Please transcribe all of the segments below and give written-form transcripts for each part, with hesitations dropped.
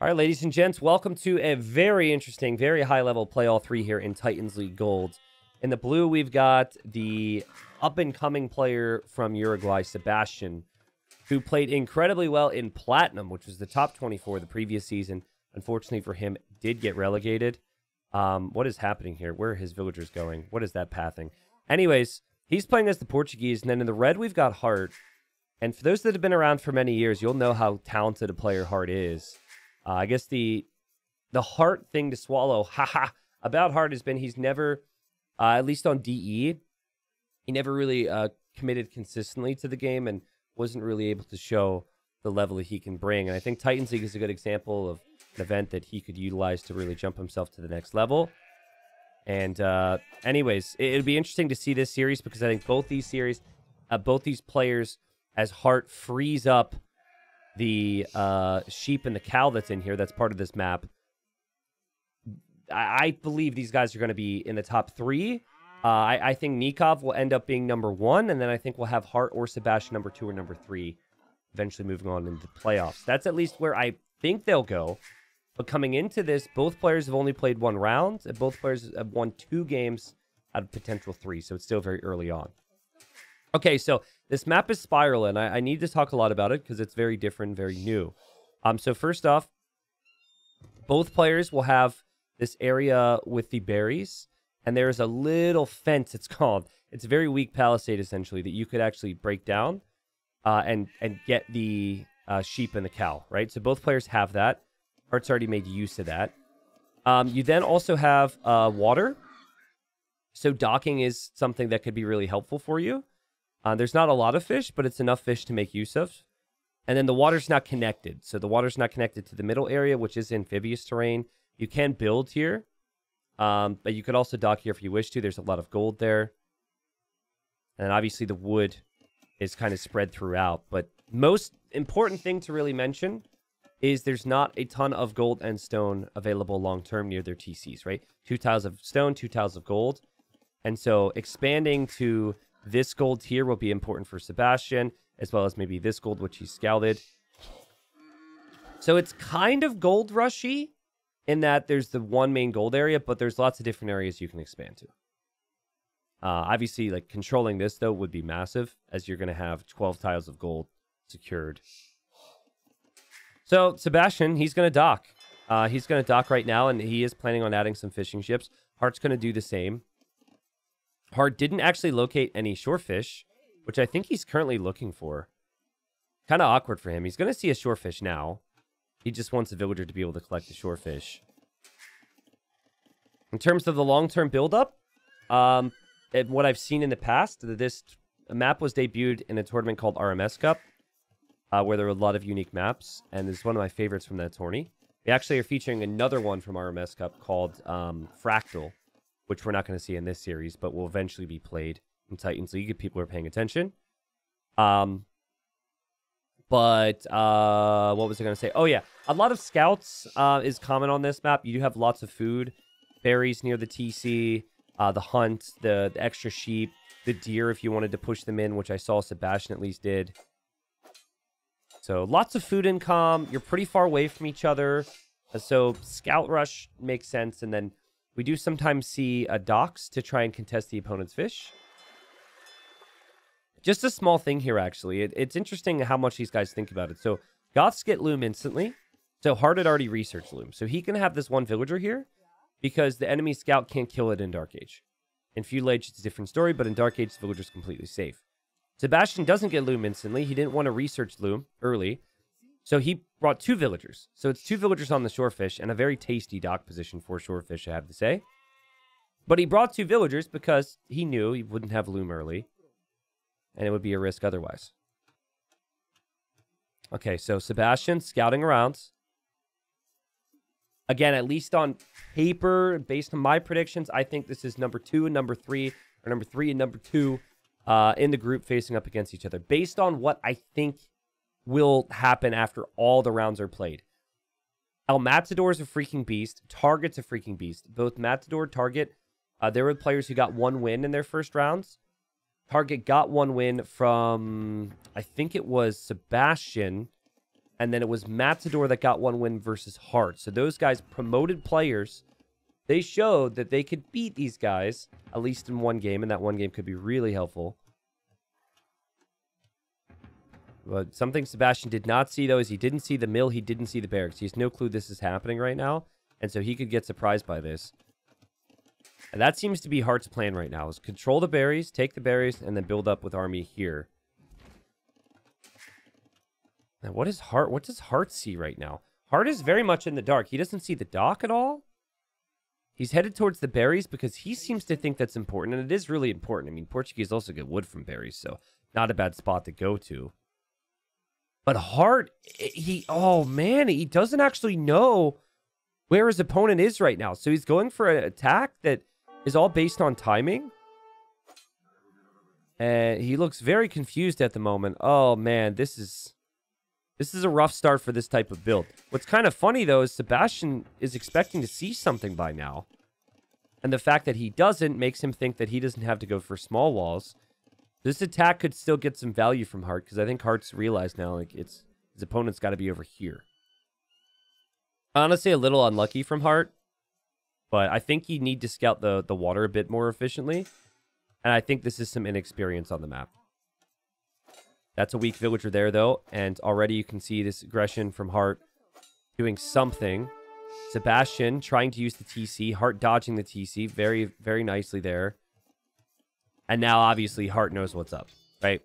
All right, ladies and gents, welcome to a very interesting, very high-level Play All 3 here in Titans League Gold. In the blue, we've got the up-and-coming player from Uruguay, Sebastian, who played incredibly well in Platinum, which was the top 24 the previous season. Unfortunately for him, did get relegated. What is happening here? Where are his villagers going? What is that pathing? Anyways, he's playing as the Portuguese, and then in the red, we've got Hearttt. And for those that have been around for many years, you'll know how talented a player Hearttt is. I guess the Hearttt thing to swallow, about Hearttt has been he's never, at least on DE, he never really committed consistently to the game and wasn't really able to show the level that he can bring. And I think Titans League is a good example of an event that he could utilize to really jump himself to the next level. And anyways, it'll be interesting to see this series because I think both these series, both these players, as Hearttt frees up the sheep and the cow that's in here, that's part of this map. I believe these guys are going to be in the top 3. I think Nikov will end up being number 1, and then I think we'll have Hearttt or Sebastian number 2 or number 3, eventually moving on into the playoffs. That's at least where I think they'll go. But coming into this, both players have only played 1 round, and both players have won 2 games out of potential 3, so it's still very early on. Okay, so this map is Spiral, and I need to talk a lot about it because it's very different, very new. So first off, both players will have this area with the berries, and there's a little fence, it's called. It's a very weak palisade, essentially, that you could actually break down and get the sheep and the cow, right? So both players have that. Heartt's already made use of that. You then also have water. So docking is something that could be really helpful for you. There's not a lot of fish, but it's enough fish to make use of. And then the water's not connected. So the water's not connected to the middle area, which is amphibious terrain. You can build here, but you could also dock here if you wish to. There's a lot of gold there. And obviously the wood is kind of spread throughout. But most important thing to really mention is there's not a ton of gold and stone available long-term near their TCs, right? 2 tiles of stone, 2 tiles of gold. And so expanding to this gold here will be important for Sebastian, as well as maybe this gold, which he scouted. So it's kind of gold rushy in that there's the one main gold area, but there's lots of different areas you can expand to. Obviously, like controlling this, though, would be massive, as you're going to have 12 tiles of gold secured. So Sebastian, he's going to dock. He's going to dock right now, and he is planning on adding some fishing ships. Heartt's going to do the same. Hearttt didn't actually locate any shorefish, which I think he's currently looking for. Kind of awkward for him. He's going to see a shorefish now. He just wants a villager to be able to collect the shorefish. In terms of the long-term build-up, what I've seen in the past, this map was debuted in a tournament called RMS Cup, where there were a lot of unique maps, and it's one of my favorites from that tourney. They actually are featuring another one from RMS Cup called Fractal, which we're not going to see in this series, but will eventually be played in Titans League if people are paying attention. What was I going to say? Oh, yeah. A lot of scouts is common on this map. You do have lots of food, berries near the TC, the hunt, the extra sheep, the deer if you wanted to push them in, which I saw Sebastian at least did. So lots of food income. You're pretty far away from each other. So scout rush makes sense. And then we do sometimes see docks to try and contest the opponent's fish. Just a small thing here, actually. It's interesting how much these guys think about it. So Goths get loom instantly. So Hearttt had already researched loom. So he can have this one villager here because the enemy scout can't kill it in Dark Age. In Feudal Age, it's a different story, but in Dark Age, the villager's completely safe. Sebastian doesn't get loom instantly. He didn't want to research loom early. So he brought 2 villagers. So it's 2 villagers on the shorefish and a very tasty dock position for shorefish, I have to say. But he brought 2 villagers because he knew he wouldn't have loom early. And it would be a risk otherwise. Okay, so Sebastian scouting around. Again, at least on paper, based on my predictions, I think this is number 2 and number 3, or number 3 and number 2 in the group facing up against each other. Based on what I think will happen after all the rounds are played. El Matador is a freaking beast. Target's a freaking beast. Both Matador, Target, there were players who got 1 win in their first rounds. Target got 1 win from, I think it was Sebastian, And then it was Matador that got 1 win versus Hearttt. So those guys, promoted players, they showed that they could beat these guys, at least in one game. And that one game could be really helpful. But something Sebastian did not see, though, is he didn't see the mill. He didn't see the barracks. He has no clue this is happening right now. And so he could get surprised by this. And that seems to be Heartt's plan right now, is control the berries, take the berries, and then build up with army here. Now, what does Hearttt see right now? Hearttt is very much in the dark. He doesn't see the dock at all. He's headed towards the berries because he seems to think that's important. And it is really important. I mean, Portuguese also get wood from berries, so not a bad spot to go to. But Hearttt, oh man, he doesn't actually know where his opponent is right now. So he's going for an attack that is all based on timing. And he looks very confused at the moment. Oh man, this is a rough start for this type of build. What's kind of funny though is Sebastian is expecting to see something by now. And the fact that he doesn't makes him think that he doesn't have to go for small walls. This attack could still get some value from Hearttt, because I think Heartt's realized now, like, his opponent's got to be over here. Honestly, a little unlucky from Hearttt, but I think you need to scout the water a bit more efficiently, and I think this is some inexperience on the map. That's a weak villager there, though, and already you can see this aggression from Hearttt doing something. Sebastian trying to use the TC, Hearttt dodging the TC very, very nicely there. And now, obviously, Hearttt knows what's up, right?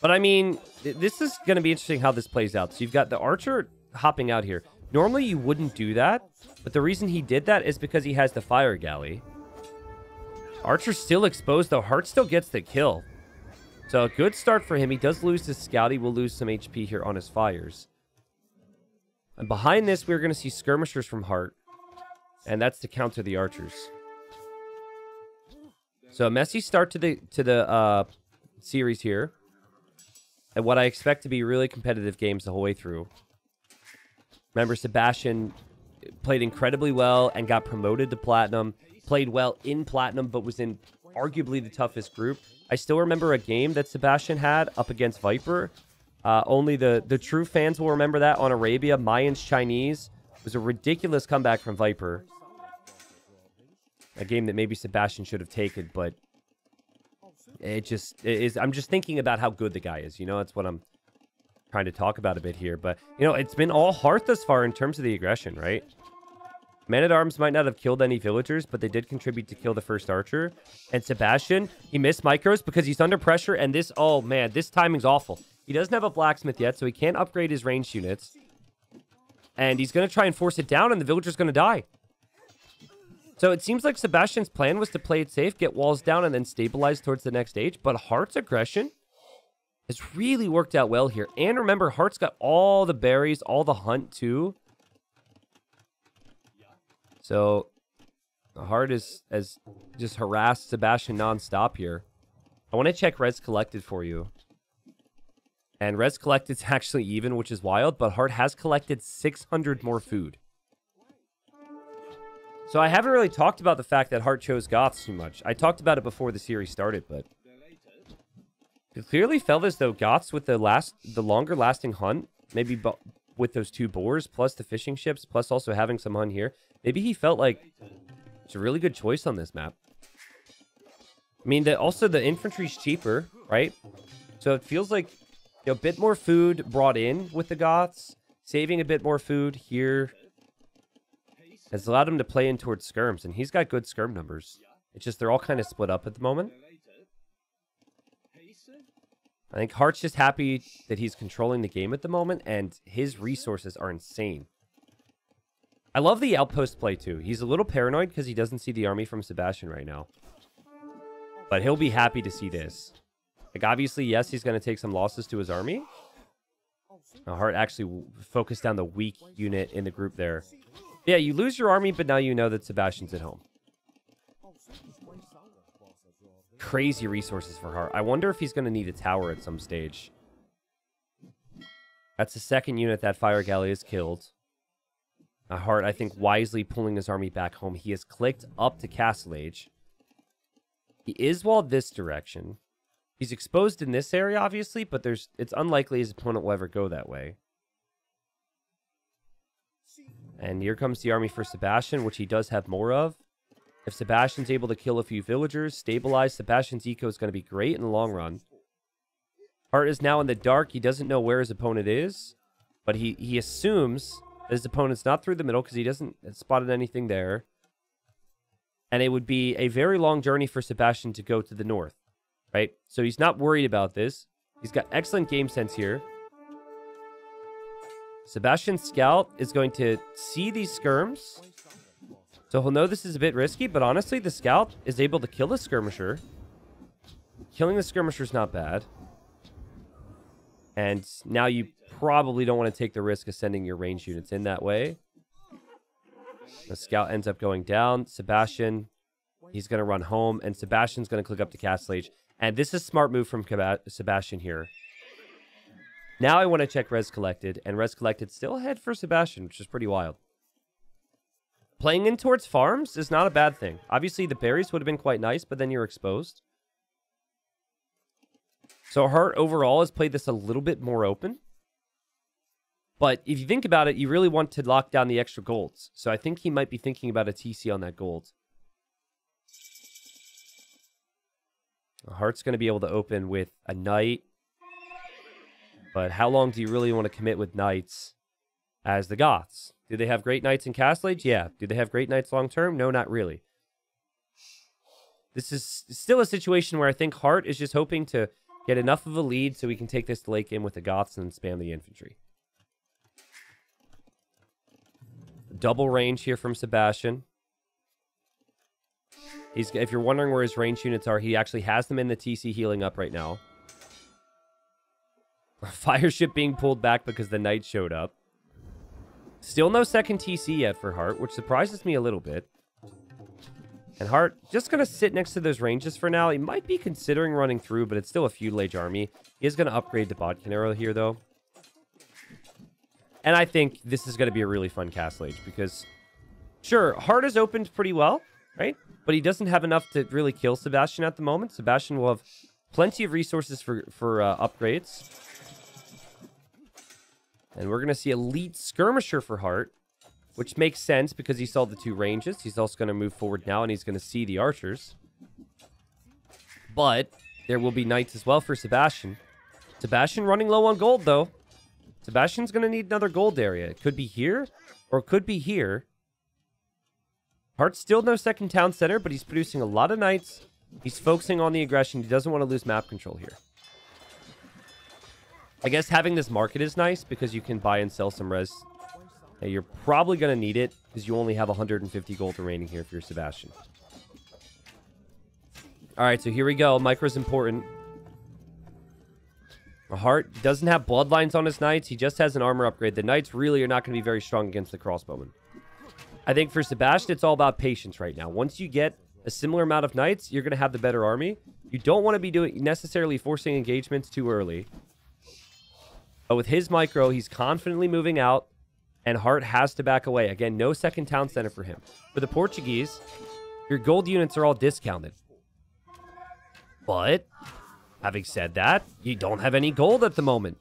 But, I mean, this is going to be interesting how this plays out. So, you've got the archer hopping out here. Normally, you wouldn't do that. But the reason he did that is because he has the fire galley. Archer's still exposed, though. Hearttt still gets the kill. So, a good start for him. He does lose his scout. He will lose some HP here on his fires. And behind this, we're going to see skirmishers from Hearttt. And that's to counter the archers. So a messy start to the series here. And what I expect to be really competitive games the whole way through. Remember, Sebastian played incredibly well and got promoted to Platinum. Played well in Platinum, but was in arguably the toughest group. I still remember a game that Sebastian had up against Viper. Only the true fans will remember that on Arabia. Mayans Chinese. It was a ridiculous comeback from Viper. A game that maybe Sebastian should have taken, but it is. I'm just thinking about how good the guy is. You know, that's what I'm trying to talk about a bit here. But, you know, it's been all Hearttt thus far in terms of the aggression, right? Men-at-Arms might not have killed any villagers, but they did contribute to kill the first archer. And Sebastian, he missed micros because he's under pressure. And this, oh man, this timing's awful. He doesn't have a blacksmith yet, so he can't upgrade his ranged units. And he's going to try and force it down, and the villager's going to die. So it seems like Sebastian's plan was to play it safe, get walls down, and then stabilize towards the next stage. But Heartt's aggression has really worked out well here. And remember, Heartt's got all the berries, all the hunt too. So Hearttt has just harassed Sebastian nonstop here. I want to check Res Collected for you. And Res Collected's actually even, which is wild. But Hearttt has collected 600 more food. So I haven't really talked about the fact that Hearttt chose Goths too much. I talked about it before the series started, but it clearly felt as though Goths with the longer lasting hunt, maybe with those 2 boars, plus the fishing ships, plus also having some hunt here, maybe he felt like it's a really good choice on this map. I mean, also the infantry's cheaper, right? So it feels like, you know, a bit more food brought in with the Goths, saving a bit more food here. Has allowed him to play in towards skirms, and he's got good skirm numbers. It's just they're all kind of split up at the moment. I think Heartt's just happy that he's controlling the game at the moment, and his resources are insane. I love the outpost play, too. He's a little paranoid because he doesn't see the army from Sebastian right now. But he'll be happy to see this. Like, obviously, yes, he's going to take some losses to his army. Now, Hearttt actually focused down the weak unit in the group there. Yeah, you lose your army, but now you know that Sebastian's at home. Crazy resources for Hearttt. I wonder if he's going to need a tower at some stage. That's the second unit that Fire Galley is killed. Hearttt, I think, wisely pulling his army back home. He has clicked up to Castle Age. He is walled this direction. He's exposed in this area, obviously, but it's unlikely his opponent will ever go that way. And here comes the army for Sebastian, which he does have more of. If Sebastian's able to kill a few villagers, stabilize, Sebastian's eco is going to be great in the long run. Hearttt is now in the dark. He doesn't know where his opponent is, but he assumes that his opponent's not through the middle because he doesn't spotted anything there. And it would be a very long journey for Sebastian to go to the north, right? So he's not worried about this. He's got excellent game sense here. Sebastian's scout is going to see these skirms. So he'll know this is a bit risky, but honestly, the scout is able to kill the skirmisher. Killing the skirmisher is not bad. And now you probably don't want to take the risk of sending your ranged units in that way. The scout ends up going down. Sebastian, he's going to run home, and Sebastian's going to click up to Castle Age. And this is a smart move from Sebastian here. Now I want to check Res Collected, and Res Collected still ahead for Sebastian, which is pretty wild. Playing in towards farms is not a bad thing. Obviously, the berries would have been quite nice, but then you're exposed. So Hearttt overall has played this a little bit more open. But if you think about it, you really want to lock down the extra golds. So I think he might be thinking about a TC on that gold. Heartt's going to be able to open with a knight. But how long do you really want to commit with knights as the Goths? Do they have great knights in Castle Age? Yeah. Do they have great knights long term? No, not really. This is still a situation where I think Hearttt is just hoping to get enough of a lead so we can take this to late game with the Goths and spam the infantry. Double range here from Sebastian. If you're wondering where his range units are, he actually has them in the TC healing up right now. Fire ship being pulled back because the knight showed up. Still no second TC yet for Hearttt, which surprises me a little bit. And Hearttt just going to sit next to those ranges for now. He might be considering running through, but it's still a feudal age army. He is going to upgrade to Bodkin Arrow here, though. And I think this is going to be a really fun Castle Age because, sure, Hearttt is opened pretty well, right? But he doesn't have enough to really kill Sebastian at the moment. Sebastian will have plenty of resources for upgrades. And we're going to see Elite Skirmisher for Hearttt, which makes sense because he saw the two ranges. He's also going to move forward now, and he's going to see the archers. But there will be knights as well for Sebastian. Sebastian running low on gold, though. Sebastian's going to need another gold area. It could be here, or it could be here. Heartt's still no second town center, but he's producing a lot of knights. He's focusing on the aggression. He doesn't want to lose map control here. I guess having this market is nice because you can buy and sell some res. You're probably going to need it because you only have 150 gold remaining here if you're Sebastian. All right, so here we go. Micro's important. Hearttt doesn't have bloodlines on his knights. He just has an armor upgrade. The knights really are not going to be very strong against the crossbowmen. I think for Sebastian, it's all about patience right now. Once you get a similar amount of knights, you're going to have the better army. You don't want to be necessarily forcing engagements too early. But with his micro, he's confidently moving out, and Hearttt has to back away. Again, no second town center for him. For the Portuguese, your gold units are all discounted. But, having said that, you don't have any gold at the moment.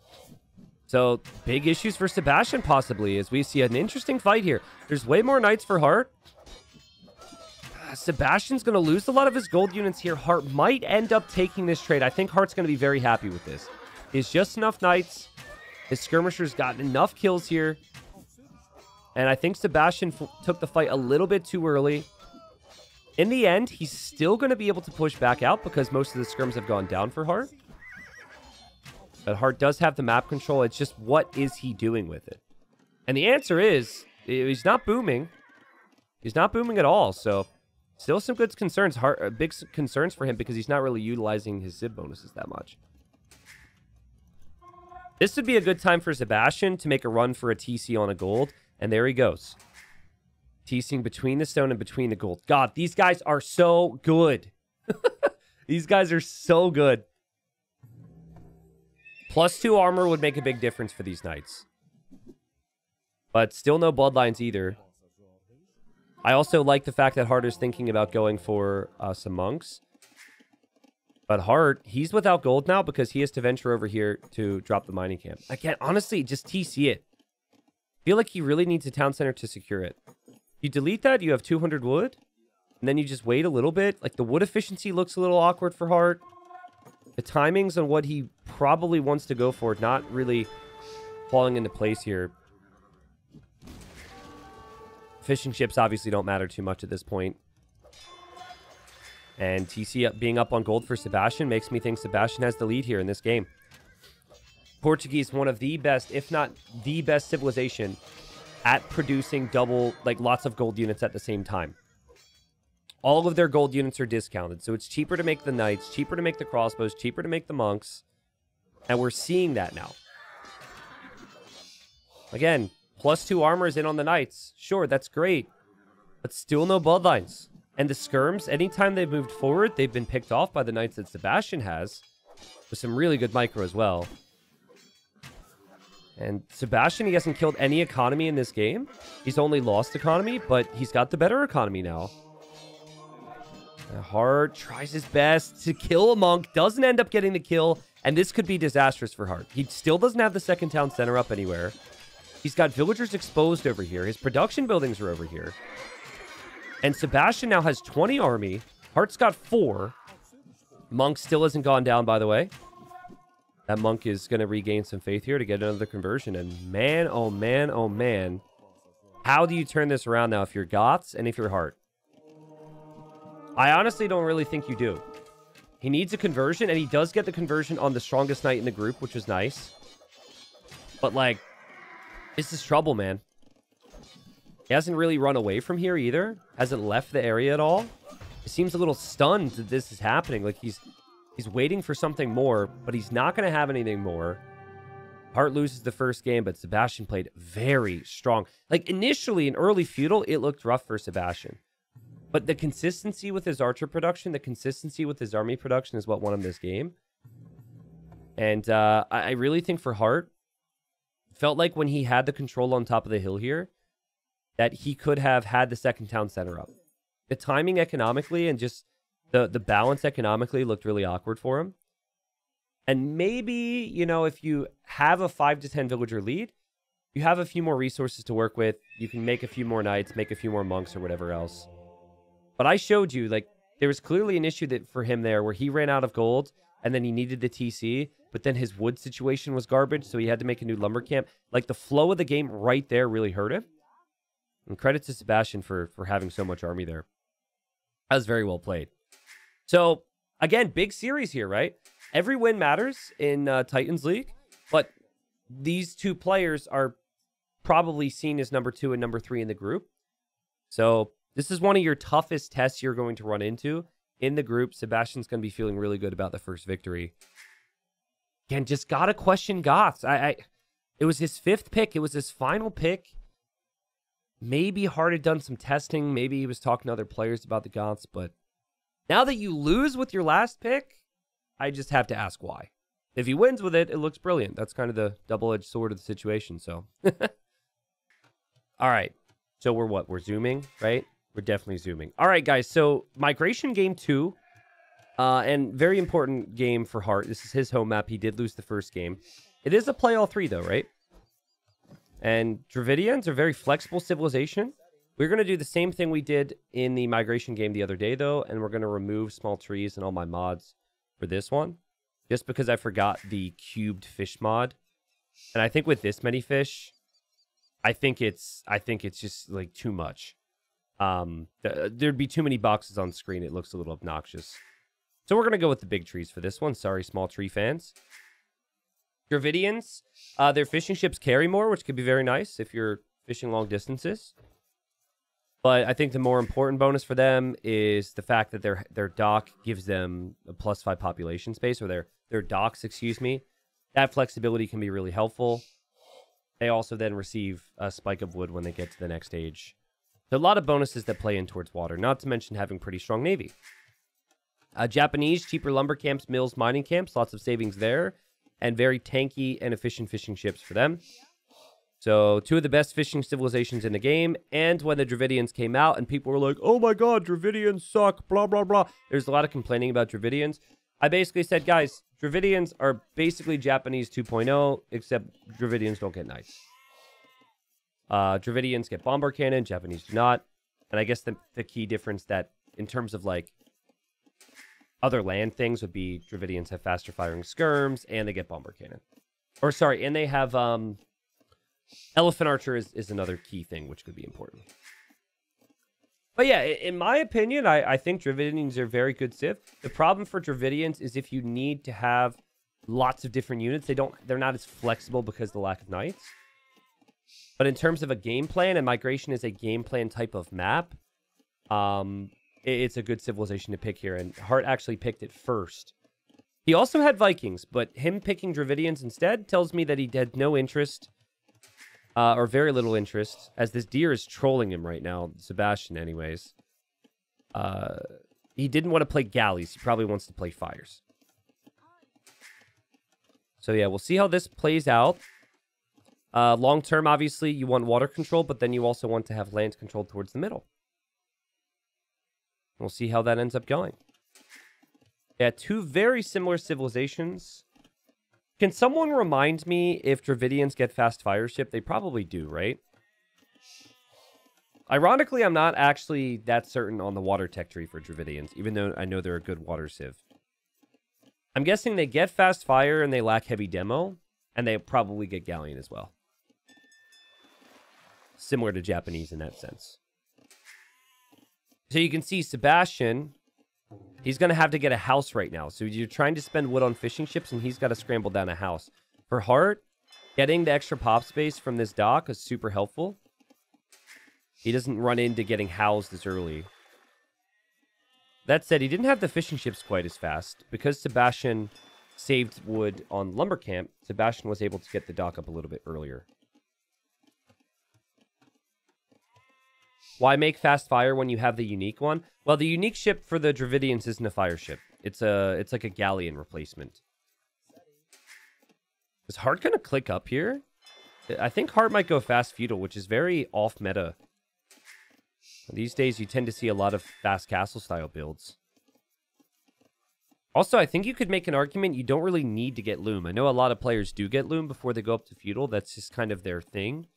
So, big issues for Sebastian, possibly, as we see an interesting fight here. There's way more knights for Hearttt. Sebastian's going to lose a lot of his gold units here. Hearttt might end up taking this trade. I think Heartt's going to be very happy with this. He's just enough knights. His skirmisher's gotten enough kills here. And I think Sebastian took the fight a little bit too early. In the end, he's still going to be able to push back out because most of the skirms have gone down for Hearttt. But Hearttt does have the map control. It's just, what is he doing with it? And the answer is, he's not booming. He's not booming at all. So, still some good concerns. Big concerns for him because he's not really utilizing his Zib bonuses that much. This would be a good time for Sebastian to make a run for a TC on a gold. And there he goes. TCing between the stone and between the gold. God, these guys are so good. These guys are so good. +2 armor would make a big difference for these knights. But still no bloodlines either. I also like the fact that Hearttt is thinking about going for some monks. But Hearttt, he's without gold now because he has to venture over here to drop the mining camp. Again, honestly, just TC it. I feel like he really needs a town center to secure it. You delete that, you have 200 wood. And then you just wait a little bit. Like, the wood efficiency looks a little awkward for Hearttt. The timings on what he probably wants to go for, not really falling into place here. Fishing ships obviously don't matter too much at this point. And TC being up on gold for Sebastian makes me think Sebastian has the lead here in this game. Portuguese, one of the best, if not the best civilization at producing double, like lots of gold units at the same time. All of their gold units are discounted, so it's cheaper to make the knights, cheaper to make the crossbows, cheaper to make the monks. And we're seeing that now. Again, +2 armor is in on the knights. Sure, that's great. But still no bloodlines. And the skirms, anytime they've moved forward, they've been picked off by the knights that Sebastian has. With some really good micro as well. And Sebastian, he hasn't killed any economy in this game. He's only lost economy, but he's got the better economy now. Hearttt tries his best to kill a monk, doesn't end up getting the kill, and this could be disastrous for Hearttt. He still doesn't have the second town center up anywhere. He's got villagers exposed over here. His production buildings are over here. And Sebastian now has 20 army. Heartt's got 4. Monk still hasn't gone down, by the way. That monk is going to regain some faith here to get another conversion. And man, oh man, oh man. How do you turn this around now if you're Goths and if you're Hearttt? I honestly don't really think you do. He needs a conversion, and he does get the conversion on the strongest knight in the group, which is nice. But, like, this is trouble, man. He hasn't really run away from here either. Hasn't left the area at all. He seems a little stunned that this is happening. Like, he's waiting for something more, but he's not going to have anything more. Hearttt loses the first game, but Sebastian played very strong. Like, initially, in early feudal, it looked rough for Sebastian. But the consistency with his archer production, the consistency with his army production is what won him this game. And I really think for Hearttt, felt like when he had the control on top of the hill here, that he could have had the second town center up. The timing economically and just the balance economically looked really awkward for him. And maybe, you know, if you have a 5 to 10 villager lead, you have a few more resources to work with. You can make a few more knights, make a few more monks or whatever else. But I showed you, like, there was clearly an issue for him there where he ran out of gold and then he needed the TC, but then his wood situation was garbage, so he had to make a new lumber camp. Like, the flow of the game right there really hurt him. And credit to Sebastian for having so much army there. That was very well played. So, again, big series here, right? Every win matters in Titans League, but these two players are probably seen as number 2 and number 3 in the group. So, this is one of your toughest tests you're going to run into in the group. Sebastian's going to be feeling really good about the first victory. Again, just got to question Goths. It was his 5th pick. It was his final pick. Maybe Hearttt had done some testing. Maybe he was talking to other players about the Goths. But now that you lose with your last pick, I just have to ask why. If he wins with it, it looks brilliant. That's kind of the double-edged sword of the situation. So, all right. So we're what? We're zooming, right? We're definitely zooming. All right, guys. So migration game 2, and very important game for Hearttt. This is his home map. He did lose the first game. It is a play all 3, though, right? And Dravidians are very flexible civilization. We're going to do the same thing we did in the migration game the other day, though, and we're going to remove small trees and all my mods for this one, just because I forgot the cubed fish mod. And I think with this many fish, I think it's just like too much. There'd be too many boxes on screen. It looks a little obnoxious. So we're going to go with the big trees for this one. Sorry, small tree fans. Dravidians, their fishing ships carry more, which could be very nice if you're fishing long distances. But I think the more important bonus for them is the fact that their dock gives them a +5 population space, or their docks, excuse me. That flexibility can be really helpful. They also then receive a spike of wood when they get to the next stage. So a lot of bonuses that play in towards water, not to mention having pretty strong navy. Japanese, cheaper lumber camps, mills, mining camps, lots of savings there. And very tanky and efficient fishing ships for them. So 2 of the best fishing civilizations in the game. And when the Dravidians came out and people were like, oh my god, Dravidians suck, blah, blah, blah. There's a lot of complaining about Dravidians. I basically said, guys, Dravidians are basically Japanese 2.0, except Dravidians don't get knights. Dravidians get bomber cannon, Japanese do not. And I guess the key difference that in terms of like other land things would be Dravidians have faster firing skirms and they get bomber cannon. Or sorry, and they have elephant archer is another key thing which could be important. But yeah, in my opinion, I think Dravidians are very good civ. The problem for Dravidians is if you need to have lots of different units, they're not as flexible because of the lack of knights. But in terms of a game plan, and migration is a game plan type of map, it's a good civilization to pick here. And Hearttt actually picked it first. He also had Vikings, but him picking Dravidians instead tells me that he had no interest, or very little interest, as this deer is trolling him right now, Sebastian anyways. He didn't want to play galleys. He probably wants to play fires. So yeah, we'll see how this plays out. Long term, obviously, you want water control, but then you also want to have land control towards the middle. We'll see how that ends up going. Yeah, two very similar civilizations. Can someone remind me if Dravidians get fast fire ship? They probably do, right? Ironically, I'm not actually that certain on the water tech tree for Dravidians, even though I know they're a good water civ. I'm guessing they get fast fire and they lack heavy demo, and they probably get galleon as well. Similar to Japanese in that sense. So you can see Sebastian, he's going to have to get a house right now. So you're trying to spend wood on fishing ships, and he's got to scramble down a house. For Hearttt, getting the extra pop space from this dock is super helpful. He doesn't run into getting housed as early. That said, he didn't have the fishing ships quite as fast. Because Sebastian saved wood on Lumber Camp, Sebastian was able to get the dock up a little bit earlier. Why make fast fire when you have the unique one? Well, the unique ship for the Dravidians isn't a fire ship. It's like a galleon replacement. Is Hearttt going to click up here? I think Hearttt might go fast feudal, which is very off meta. These days, you tend to see a lot of fast castle style builds. Also, I think you could make an argument you don't really need to get loom. I know a lot of players do get loom before they go up to feudal. That's just kind of their thing.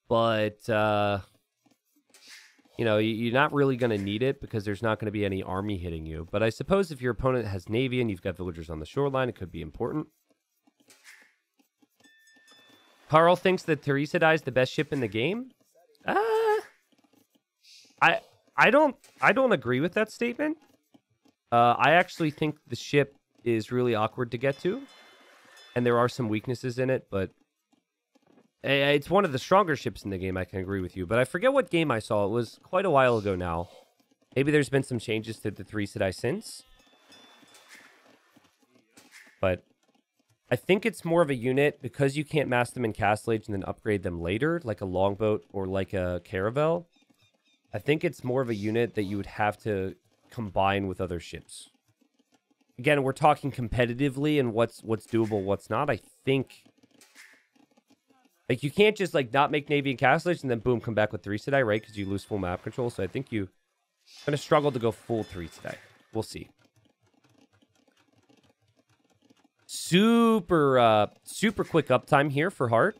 But, you know, you're not really going to need it because there's not going to be any army hitting you. But I suppose if your opponent has navy and you've got villagers on the shoreline, it could be important. Carl thinks that Theresa is the best ship in the game. I don't agree with that statement. I actually think the ship is really awkward to get to, and there are some weaknesses in it, but it's one of the stronger ships in the game. I can agree with you, but I forget what game I saw. It was quite a while ago now. Maybe there's been some changes to the Theresa since, but I think it's more of a unit because you can't mass them in Castle Age and then upgrade them later, like a longboat or like a caravel. I think it's more of a unit that you would have to combine with other ships. Again, we're talking competitively and what's doable, what's not. I think, like, you can't just like not make Navy and Castle Age and then boom, come back with 3 Sedai, right? Because you lose full map control. So I think you're gonna struggle to go full 3 Sedai. We'll see. Super quick uptime here for Hearttt.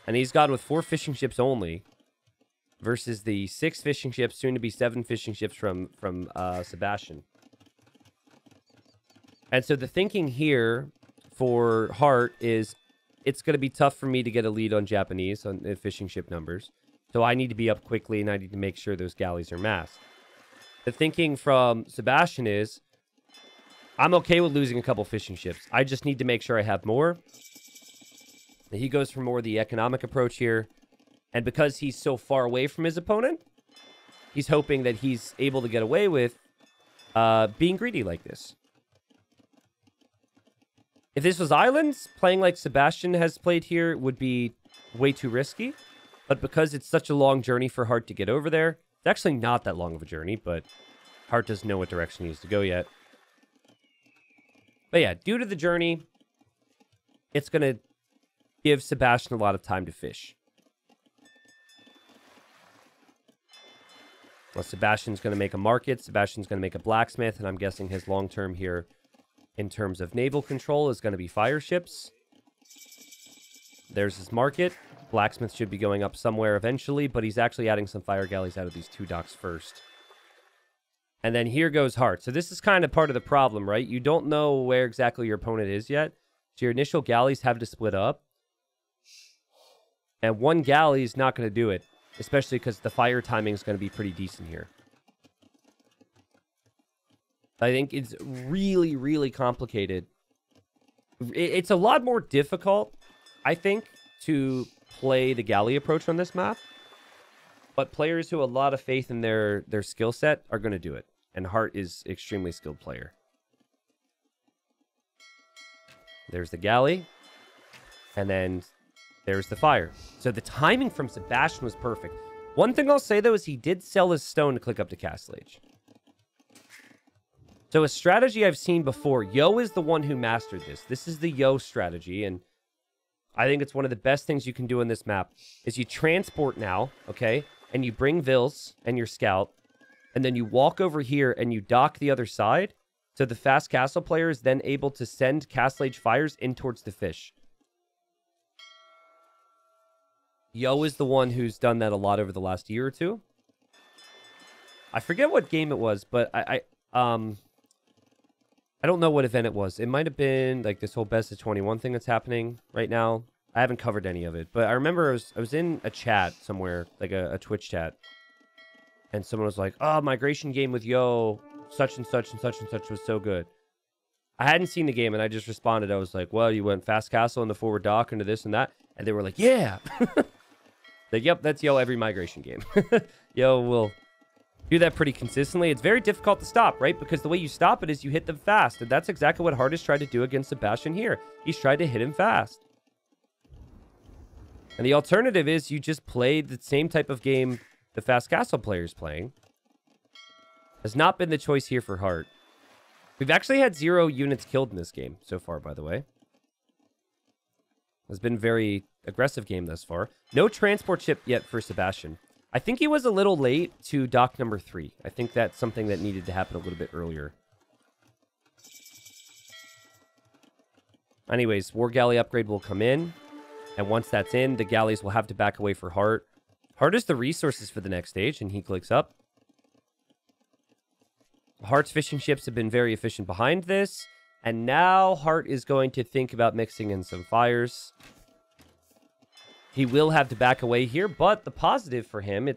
And he's gone with 4 fishing ships only versus the 6 fishing ships, soon to be 7 fishing ships from Sebastian. And so the thinking here for Hearttt is it's going to be tough for me to get a lead on Japanese on fishing ship numbers. So I need to be up quickly and I need to make sure those galleys are massed. The thinking from Sebastian is I'm okay with losing a couple fishing ships. I just need to make sure I have more. He goes for more the economic approach here. And because he's so far away from his opponent, he's hoping that he's able to get away with being greedy like this. If this was Islands, playing like Sebastian has played here would be way too risky. But because it's such a long journey for Hearttt to get over there, it's actually not that long of a journey, but Hearttt doesn't know what direction he needs to go yet. But yeah, due to the journey, it's going to give Sebastian a lot of time to fish. Well, Sebastian's going to make a market. Sebastian's going to make a blacksmith. And I'm guessing his long-term here in terms of naval control is going to be fire ships. There's his market. Blacksmith should be going up somewhere eventually, but he's actually adding some fire galleys out of these 2 docks first. And then here goes Hearttt. So this is kind of part of the problem, right? You don't know where exactly your opponent is yet. So your initial galleys have to split up. And 1 galley is not going to do it, especially because the fire timing is going to be pretty decent here. I think it's really, really complicated. It's a lot more difficult, I think, to play the galley approach on this map. But players who have a lot of faith in their skill set are going to do it. And Hearttt is an extremely skilled player. There's the galley. And then there's the fire. So the timing from Sebastian was perfect. One thing I'll say, though, is he did sell his stone to click up to Castle Age. So a strategy I've seen before, Yo is the one who mastered this. This is the Yo strategy, and I think it's one of the best things you can do in this map, is you transport now, okay, and you bring Vils and your scout, and then you walk over here and you dock the other side, so the fast castle player is then able to send Castle Age fires in towards the fish. Yo is the one who's done that a lot over the last year or two. I forget what game it was, but I don't know what event it was. It might have been like this whole best of 21 thing that's happening right now. I haven't covered any of it, but I remember I was in a chat somewhere, like a Twitch chat, and someone was like, "Oh, migration game with Yo, such and such and such and such was so good." I hadn't seen the game, and I just responded. I was like, "Well, you went fast castle in the forward dock into this and that," and they were like, "Yeah." Like, yep, that's Yo every migration game. Yo will do that pretty consistently. It's very difficult to stop, right? Because the way you stop it is you hit them fast. And that's exactly what Hearttt has tried to do against Sebastian here. He's tried to hit him fast. And the alternative is you just play the same type of game the fast castle player is playing. Has not been the choice here for Hearttt. We've actually had 0 units killed in this game so far, by the way. It's been a very aggressive game thus far. No transport ship yet for Sebastian. I think he was a little late to dock number 3. I think that's something that needed to happen a little bit earlier. Anyways, War Galley upgrade will come in. And once that's in, the galleys will have to back away for Hearttt. Hearttt is the resources for the next stage, and he clicks up. Heartt's fishing ships have been very efficient behind this. And now Hearttt is going to think about mixing in some fires. He will have to back away here, but the positive for him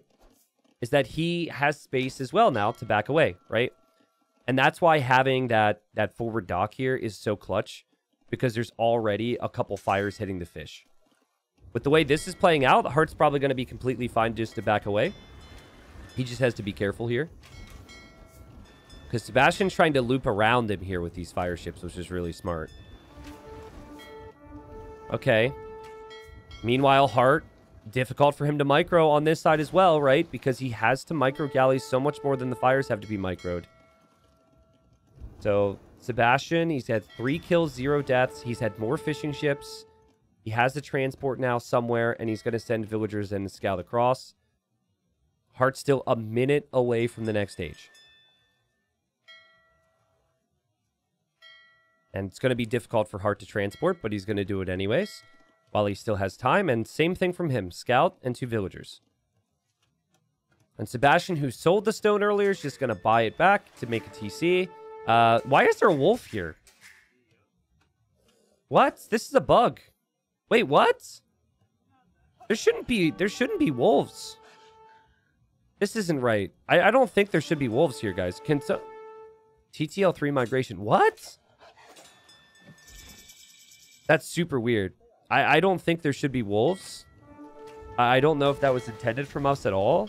is that he has space as well now to back away, right? And that's why having that forward dock here is so clutch, because there's already a couple fires hitting the fish. With the way this is playing out, Heartt's probably going to be completely fine just to back away. He just has to be careful here. Because Sebastian's trying to loop around him here with these fire ships, which is really smart. Okay. Meanwhile, Hearttt, difficult for him to micro on this side as well, right? Because he has to micro galleys so much more than the fires have to be microed. So, Sebastian, he's had 3 kills, 0 deaths. He's had more fishing ships. He has the transport now somewhere, and he's going to send villagers in to scout across. Heartt's still a minute away from the next stage. And it's going to be difficult for Hearttt to transport, but he's going to do it anyways, while he still has time. And same thing from him. Scout and 2 villagers. And Sebastian, who sold the stone earlier, is just going to buy it back to make a TC. Why is there a wolf here? What? This is a bug. Wait, what? There shouldn't be wolves. This isn't right. I don't think there should be wolves here, guys. TTL 3 migration. What? That's super weird. I don't think there should be wolves. I don't know if that was intended from us at all.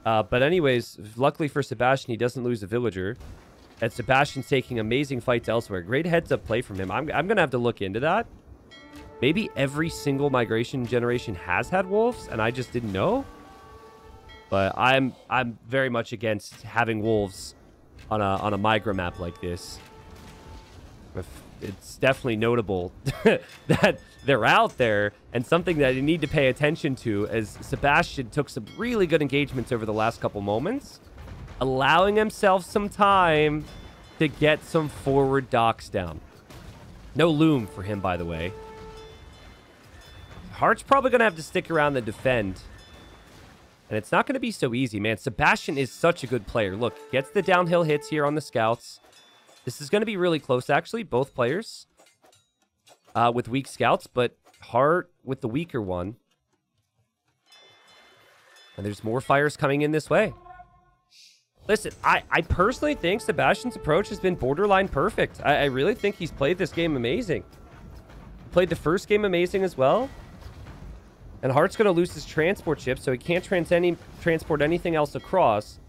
But anyways, luckily for Sebastian, he doesn't lose a villager. And Sebastian's taking amazing fights elsewhere. Great heads-up play from him. I'm going to have to look into that. Maybe every single migration generation has had wolves, and I just didn't know. But I'm very much against having wolves on a migra map like this. It's definitely notable that they're out there, and something that you need to pay attention to, as Sebastian took some really good engagements over the last couple moments. allowing himself some time to get some forward docks down. No loom for him, by the way. Heartt's probably going to have to stick around and defend. And it's not going to be so easy, man. Sebastian is such a good player. Look, gets the downhill hits here on the scouts. This is going to be really close, actually. Both players with weak scouts, but Heartt with the weaker one. And there's more fires coming in this way. Listen, I personally think Sebastian's approach has been borderline perfect. I really think he's played this game amazing. Played the first game amazing as well. And Heartt's going to lose his transport ship, so he can't transport anything else across.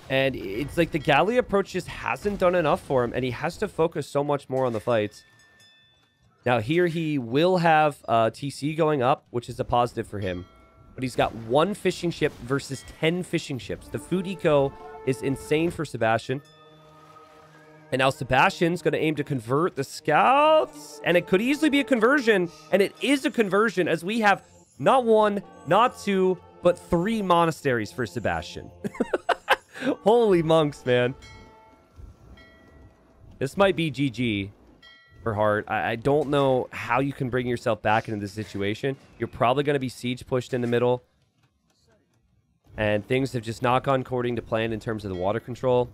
And it's like the galley approach just hasn't done enough for him, and he has to focus so much more on the fights. Now, here he will have TC going up, which is a positive for him. But he's got 1 fishing ship versus 10 fishing ships. The food eco is insane for Sebastian. And now Sebastian's going to aim to convert the scouts. And it could easily be a conversion. And it is a conversion as we have not 1, not 2, but 3 monasteries for Sebastian. Holy monks, man. This might be GG for Heartt. I don't know how you can bring yourself back into this situation. You're probably going to be siege pushed in the middle. And things have just not gone according to plan in terms of the water control.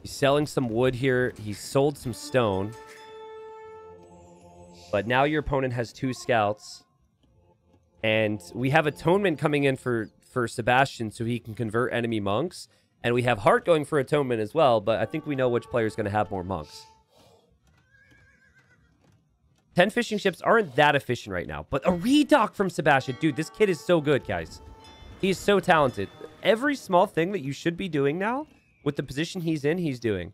He's selling some wood here. He's sold some stone. But now your opponent has 2 scouts. And we have atonement coming in for Sebastian so he can convert enemy monks. And we have Heartt going for atonement as well. But I think we know which player is going to have more monks. 10 fishing ships aren't that efficient right now. But a redock from Sebastian. Dude, this kid is so good, guys. He is so talented. Every small thing that you should be doing now, with the position he's in, he's doing.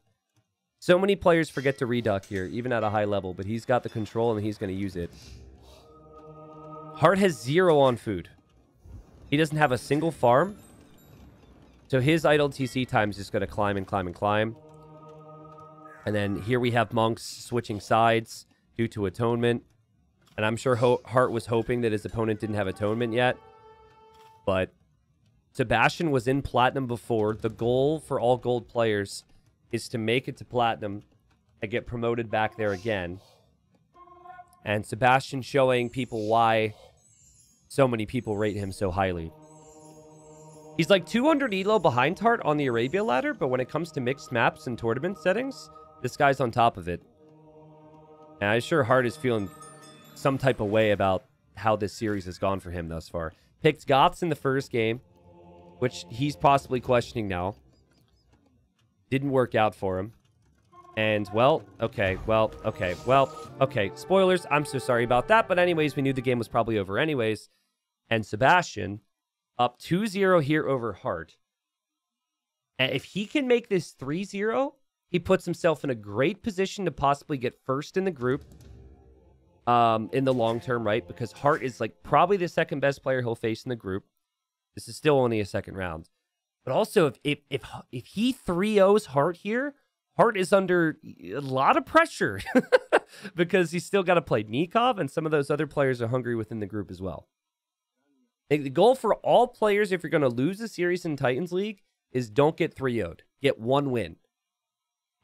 So many players forget to reduck here, even at a high level, but he's got the control and he's going to use it. Heartt has 0 on food. He doesn't have a single farm. So his idle TC time is just going to climb and climb and climb. And then here we have monks switching sides due to atonement. And I'm sure Heartt was hoping that his opponent didn't have atonement yet. But Sebastian was in platinum before. The goal for all gold players is to make it to platinum and get promoted back there again. And Sebastian showing people why so many people rate him so highly. He's like 200 elo behind Heartt on the Arabia ladder, but when it comes to mixed maps and tournament settings, this guy's on top of it. And I'm sure Heartt is feeling some type of way about how this series has gone for him thus far. Picked Goths in the first game, which he's possibly questioning now. Didn't work out for him. And, well, okay. Spoilers, I'm so sorry about that. But anyways, we knew the game was probably over anyways. And Sebastian, up 2-0 here over Heartt. And if he can make this 3-0, he puts himself in a great position to possibly get first in the group in the long term, right? Because Heartt is like probably the second best player he'll face in the group. This is still only a second round. But also, if he 3-0s Heartt here, Heartt is under a lot of pressure because he's still got to play Nikov, and some of those other players are hungry within the group as well. The goal for all players, if you're going to lose a series in Titans League, is don't get 3-0'd. Get 1 win.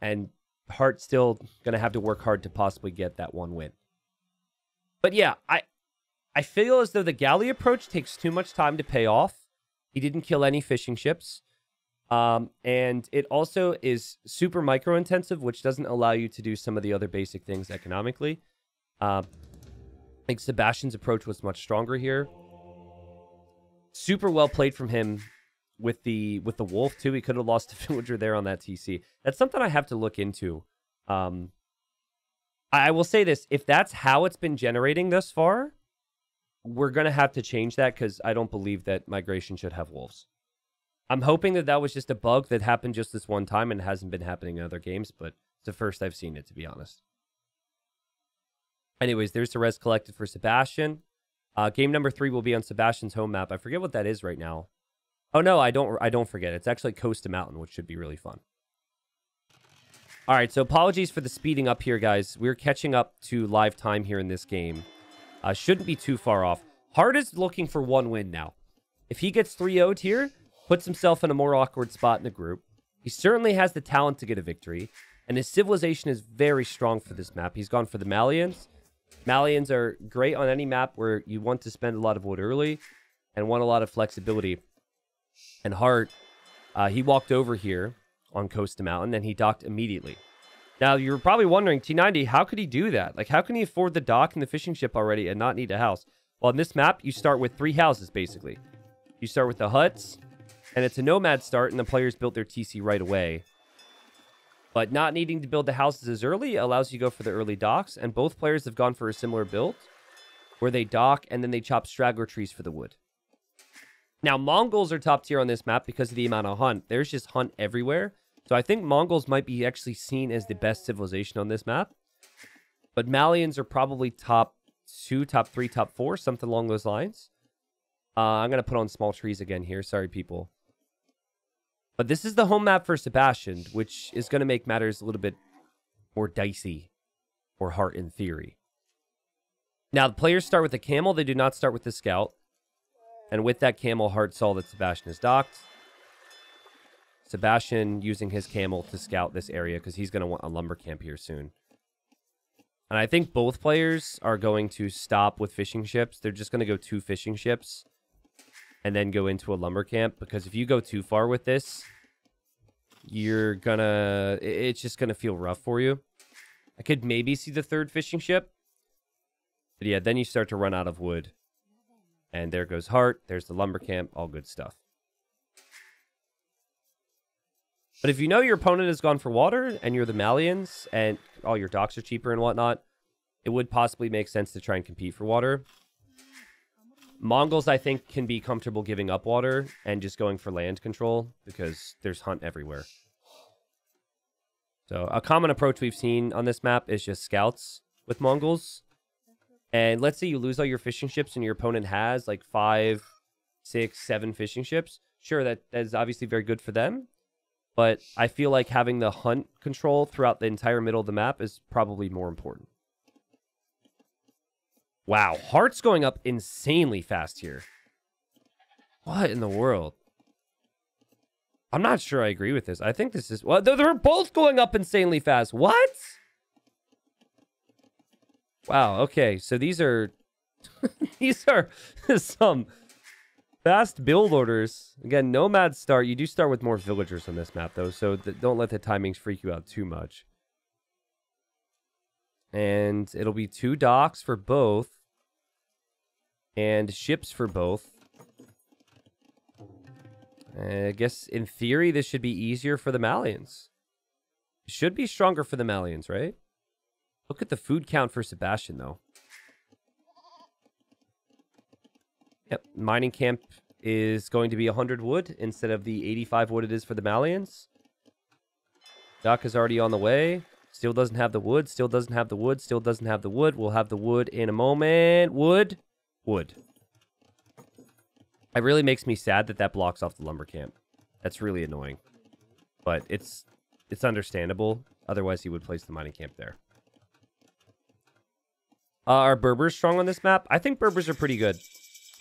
And Heartt's still going to have to work hard to possibly get that 1 win. But yeah, I feel as though the galley approach takes too much time to pay off. He didn't kill any fishing ships. And it also is super micro-intensive, which doesn't allow you to do some of the other basic things economically. I think Sebastian's approach was much stronger here. Super well played from him with the wolf, too. He could have lost a villager there on that TC. That's something I have to look into. I will say this. If that's how it's been generating thus far, we're going to have to change that because I don't believe that migration should have wolves. I'm hoping that that was just a bug that happened just this one time and hasn't been happening in other games, but it's the first I've seen it, to be honest. Anyways, there's the res collected for Sebastian. Game number 3 will be on Sebastian's home map. I forget what that is right now. Oh, no, I don't forget. It's actually Coast to Mountain, which should be really fun. All right, so apologies for the speeding up here, guys. We're catching up to live time here in this game. Shouldn't be too far off. Heartt is looking for 1 win now. If he gets 3-0'd here, puts himself in a more awkward spot in the group. He certainly has the talent to get a victory, and his civilization is very strong for this map. He's gone for the Malians. Malians are great on any map where you want to spend a lot of wood early and want a lot of flexibility. And Hearttt, he walked over here on Costa Mountain, and he docked immediately. Now, you're probably wondering, T90, how could he do that? Like, how can he afford the dock and the fishing ship already and not need a house? Well, on this map, you start with 3 houses, basically. You start with the huts, and it's a nomad start, and the players built their TC right away. But not needing to build the houses as early allows you to go for the early docks, and both players have gone for a similar build, where they dock, and then they chop straggler trees for the wood. Now, Mongols are top tier on this map because of the amount of hunt. There's just hunt everywhere. So I think Mongols might be actually seen as the best civilization on this map. But Malians are probably top 2, top 3, top 4, something along those lines. I'm going to put on small trees again here. Sorry, people. But this is the home map for Sebastian, which is going to make matters a little bit more dicey for Hearttt in theory. Now, the players start with the camel. They do not start with the scout. And with that camel, Hearttt saw that Sebastian is docked. Sebastian using his camel to scout this area because he's going to want a lumber camp here soon. And I think both players are going to stop with fishing ships. They're just going to go 2 fishing ships and then go into a lumber camp, because if you go too far with this, you're gonna... it's just going to feel rough for you. I could maybe see the 3rd fishing ship. But yeah, then you start to run out of wood. And there goes Hearttt. There's the lumber camp. All good stuff. But if you know your opponent has gone for water and you're the Malians and all your docks are cheaper and whatnot, it would possibly make sense to try and compete for water. Mongols, I think, can be comfortable giving up water and just going for land control because there's hunt everywhere. So a common approach we've seen on this map is just scouts with Mongols. And let's say you lose all your fishing ships and your opponent has like 5, 6, 7 fishing ships. Sure, that is obviously very good for them. But I feel like having the hunt control throughout the entire middle of the map is probably more important. Wow, Heartt's going up insanely fast here. What in the world? I'm not sure I agree with this. I think this is... well, they're both going up insanely fast. What? Wow, okay. So these are... these are some fast build orders. Again, nomad start. You do start with more villagers on this map, though. So don't let the timings freak you out too much. And it'll be 2 docks for both. And ships for both. I guess, in theory, this should be easier for the Malians. It should be stronger for the Malians, right? Look at the food count for Sebastian, though. Yep, mining camp is going to be 100 wood instead of the 85 wood it is for the Malians. Dock is already on the way. Still doesn't have the wood. Still doesn't have the wood. Still doesn't have the wood. We'll have the wood in a moment. Wood. Wood. It really makes me sad that that blocks off the lumber camp. That's really annoying. But it's understandable. Otherwise, he would place the mining camp there. Are Berbers strong on this map? I think Berbers are pretty good.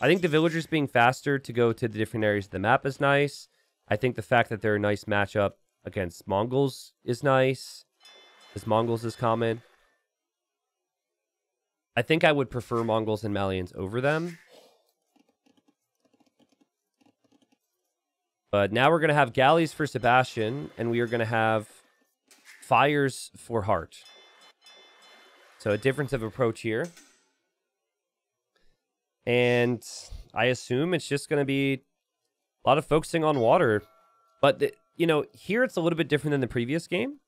I think the villagers being faster to go to the different areas of the map is nice. I think the fact that they're a nice matchup against Mongols is nice. Because Mongols is common. I think I would prefer Mongols and Malians over them. But now we're going to have galleys for Sebastian. And we are going to have fires for Hearttt. So a difference of approach here. And I assume it's just going to be a lot of focusing on water. But, you know, here it's a little bit different than the previous game.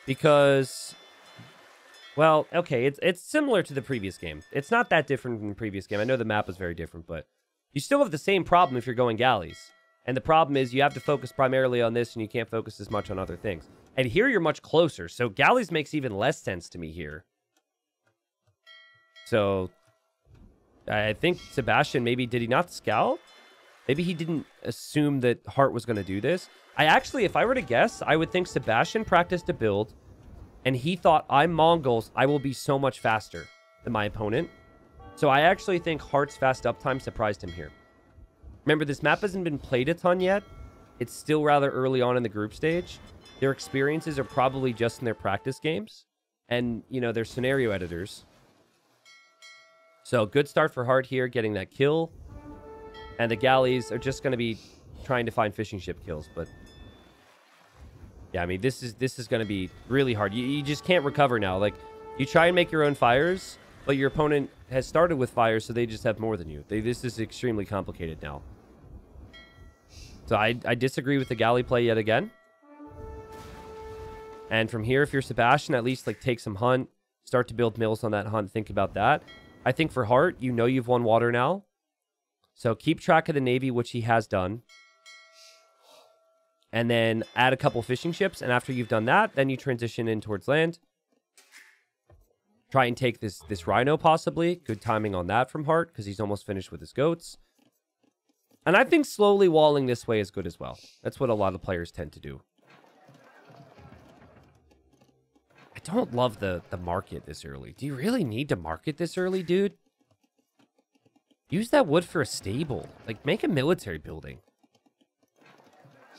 Because, well, okay, it's similar to the previous game. It's not that different from the previous game. I know the map is very different, but you still have the same problem if you're going galleys. And the problem is you have to focus primarily on this and you can't focus as much on other things. And here you're much closer. So galleys makes even less sense to me here. So I think Sebastian, maybe did he not scout? Maybe he didn't assume that Hearttt was going to do this. I actually, if I were to guess, I would think Sebastian practiced a build and he thought, I'm Mongols, I will be so much faster than my opponent. So I actually think Heartt's fast uptime surprised him here. Remember, this map hasn't been played a ton yet. It's still rather early on in the group stage. Their experiences are probably just in their practice games. And, you know, their scenario editors. So, good start for Hearttt here, getting that kill. And the galleys are just going to be trying to find fishing ship kills. But, yeah, I mean, this is going to be really hard. You just can't recover now. Like, you try and make your own fires, but your opponent has started with fires, so they just have more than you. This is extremely complicated now. So I disagree with the galley play yet again. And from here, if you're Sebastian, at least like take some hunt, start to build mills on that hunt, think about that. I think for Hearttt, you know you've won water now. So keep track of the Navy, which he has done. And then add a couple fishing ships. And after you've done that, then you transition in towards land. Try and take this Rhino, possibly. Good timing on that from Hearttt, because he's almost finished with his goats. And I think slowly walling this way is good as well. That's what a lot of players tend to do. I don't love the market this early. Do you really need to market this early, dude? Use that wood for a stable. Like, make a military building.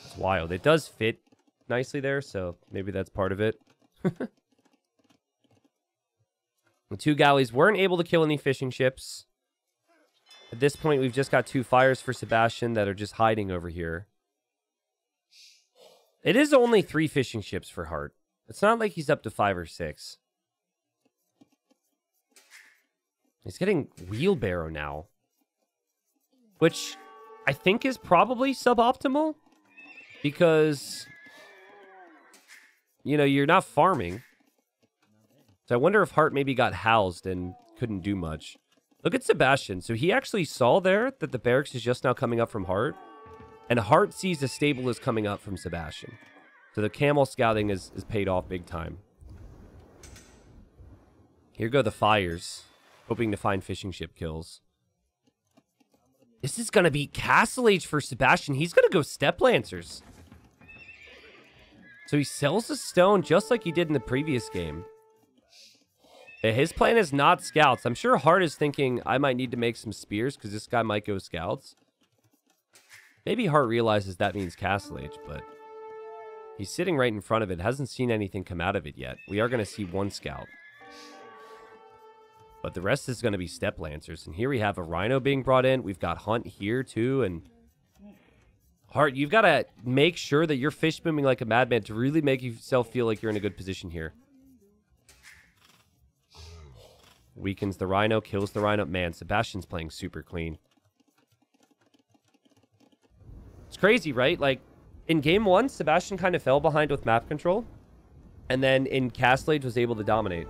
It's wild. It does fit nicely there, so maybe that's part of it. The two galleys weren't able to kill any fishing ships. At this point, we've just got 2 fires for Sebastian that are just hiding over here. It is only 3 fishing ships for Hearttt. It's not like he's up to 5 or 6. He's getting wheelbarrow now. Which I think is probably suboptimal. Because, you know, you're not farming. So I wonder if Hearttt maybe got housed and couldn't do much. Look at Sebastian. So he actually saw there that the barracks is just now coming up from Hearttt. And Hearttt sees a stable is coming up from Sebastian. So the camel scouting is paid off big time. Here go the fires. Hoping to find fishing ship kills. This is going to be Castle Age for Sebastian. He's going to go Step Lancers. So he sells the stone just like he did in the previous game. His plan is not scouts. I'm sure Hearttt is thinking, I might need to make some spears because this guy might go scouts. Maybe Hearttt realizes that means Castle Age, but he's sitting right in front of it. Hasn't seen anything come out of it yet. We are going to see 1 scout. But the rest is going to be Step Lancers. And here we have a Rhino being brought in. We've got Hunt here too. And Hearttt, you've got to make sure that you're fish booming like a madman to really make yourself feel like you're in a good position here. Weakens the Rhino, kills the Rhino. Man, Sebastian's playing super clean. It's crazy, right? Like, in game 1, Sebastian kind of fell behind with map control. And then in Castle Age was able to dominate.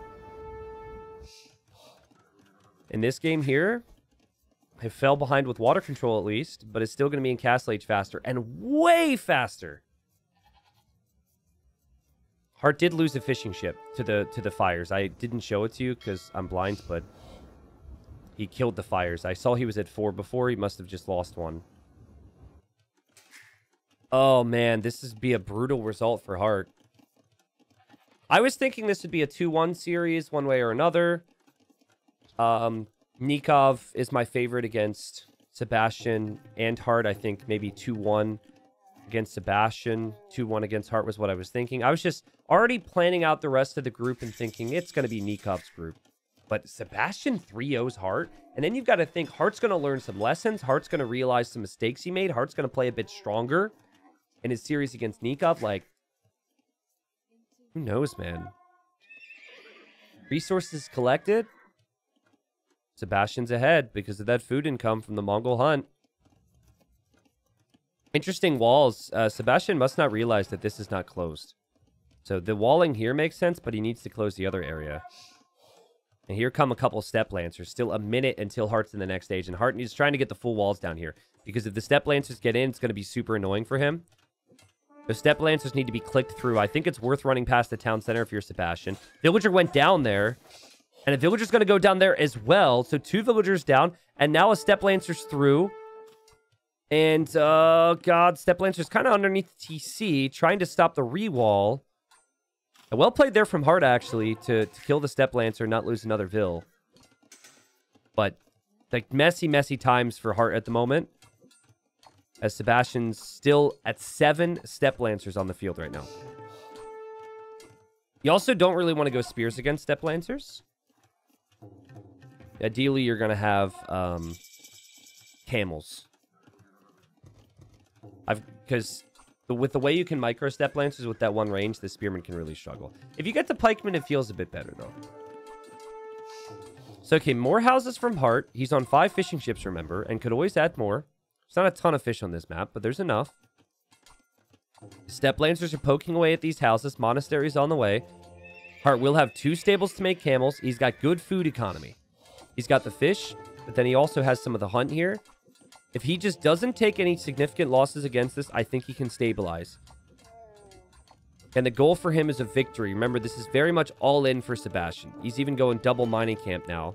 In this game here, I fell behind with water control at least, but it's still going to be in Castle Age faster. And way faster! Hearttt did lose a fishing ship to the fires. I didn't show it to you because I'm blind, but he killed the fires. I saw he was at 4 before. He must have just lost 1. Oh, man. This would be a brutal result for Hearttt. I was thinking this would be a 2-1 series one way or another. Nikov is my favorite against Sebastian and Hearttt. I think maybe 2-1 against Sebastian. 2-1 against Hearttt was what I was thinking. I was just already planning out the rest of the group and thinking it's going to be Nikov's group. But Sebastian 3-0's Hearttt. And then you've got to think Heartt's going to learn some lessons. Heartt's going to realize some mistakes he made. Heartt's going to play a bit stronger in his series against Nikov. Like, who knows, man? Resources collected. Sebastian's ahead because of that food income from the Mongol hunt. Interesting walls. Sebastian must not realize that this is not closed. So the walling here makes sense, but he needs to close the other area. And here come a couple Step Lancers. Still a minute until Heartt's in the next stage. And Hearttt is trying to get the full walls down here. Because if the Step Lancers get in, it's going to be super annoying for him. The Step Lancers need to be clicked through. I think it's worth running past the town center if you're Sebastian. Villager went down there. And a Villager's going to go down there as well. So 2 Villagers down. And now a Step Lancer's through. And, God, Step Lancer's kind of underneath the TC. Trying to stop the re-wall. Well played there from Hearttt, actually, to kill the Step Lancer and not lose another Vill. But, like, messy, messy times for Hearttt at the moment. as Sebastian's still at 7 Step Lancers on the field right now. You also don't really want to go Spears against Step Lancers. Ideally, you're going to have Camels. Because with the way you can micro Step Lancers with that one range, the Spearman can really struggle. If you get the Pikeman, it feels a bit better, though. So, okay, more houses from Heartt. He's on 5 fishing ships, remember, and could always add more. There's not a ton of fish on this map, but there's enough. Step Lancers are poking away at these houses. Monastery's on the way. Heartt will have 2 stables to make camels. He's got good food economy. He's got the fish, but then he also has some of the hunt here. If he just doesn't take any significant losses against this, I think he can stabilize. And the goal for him is a victory. Remember, this is very much all in for Sebastian. He's even going double mining camp now.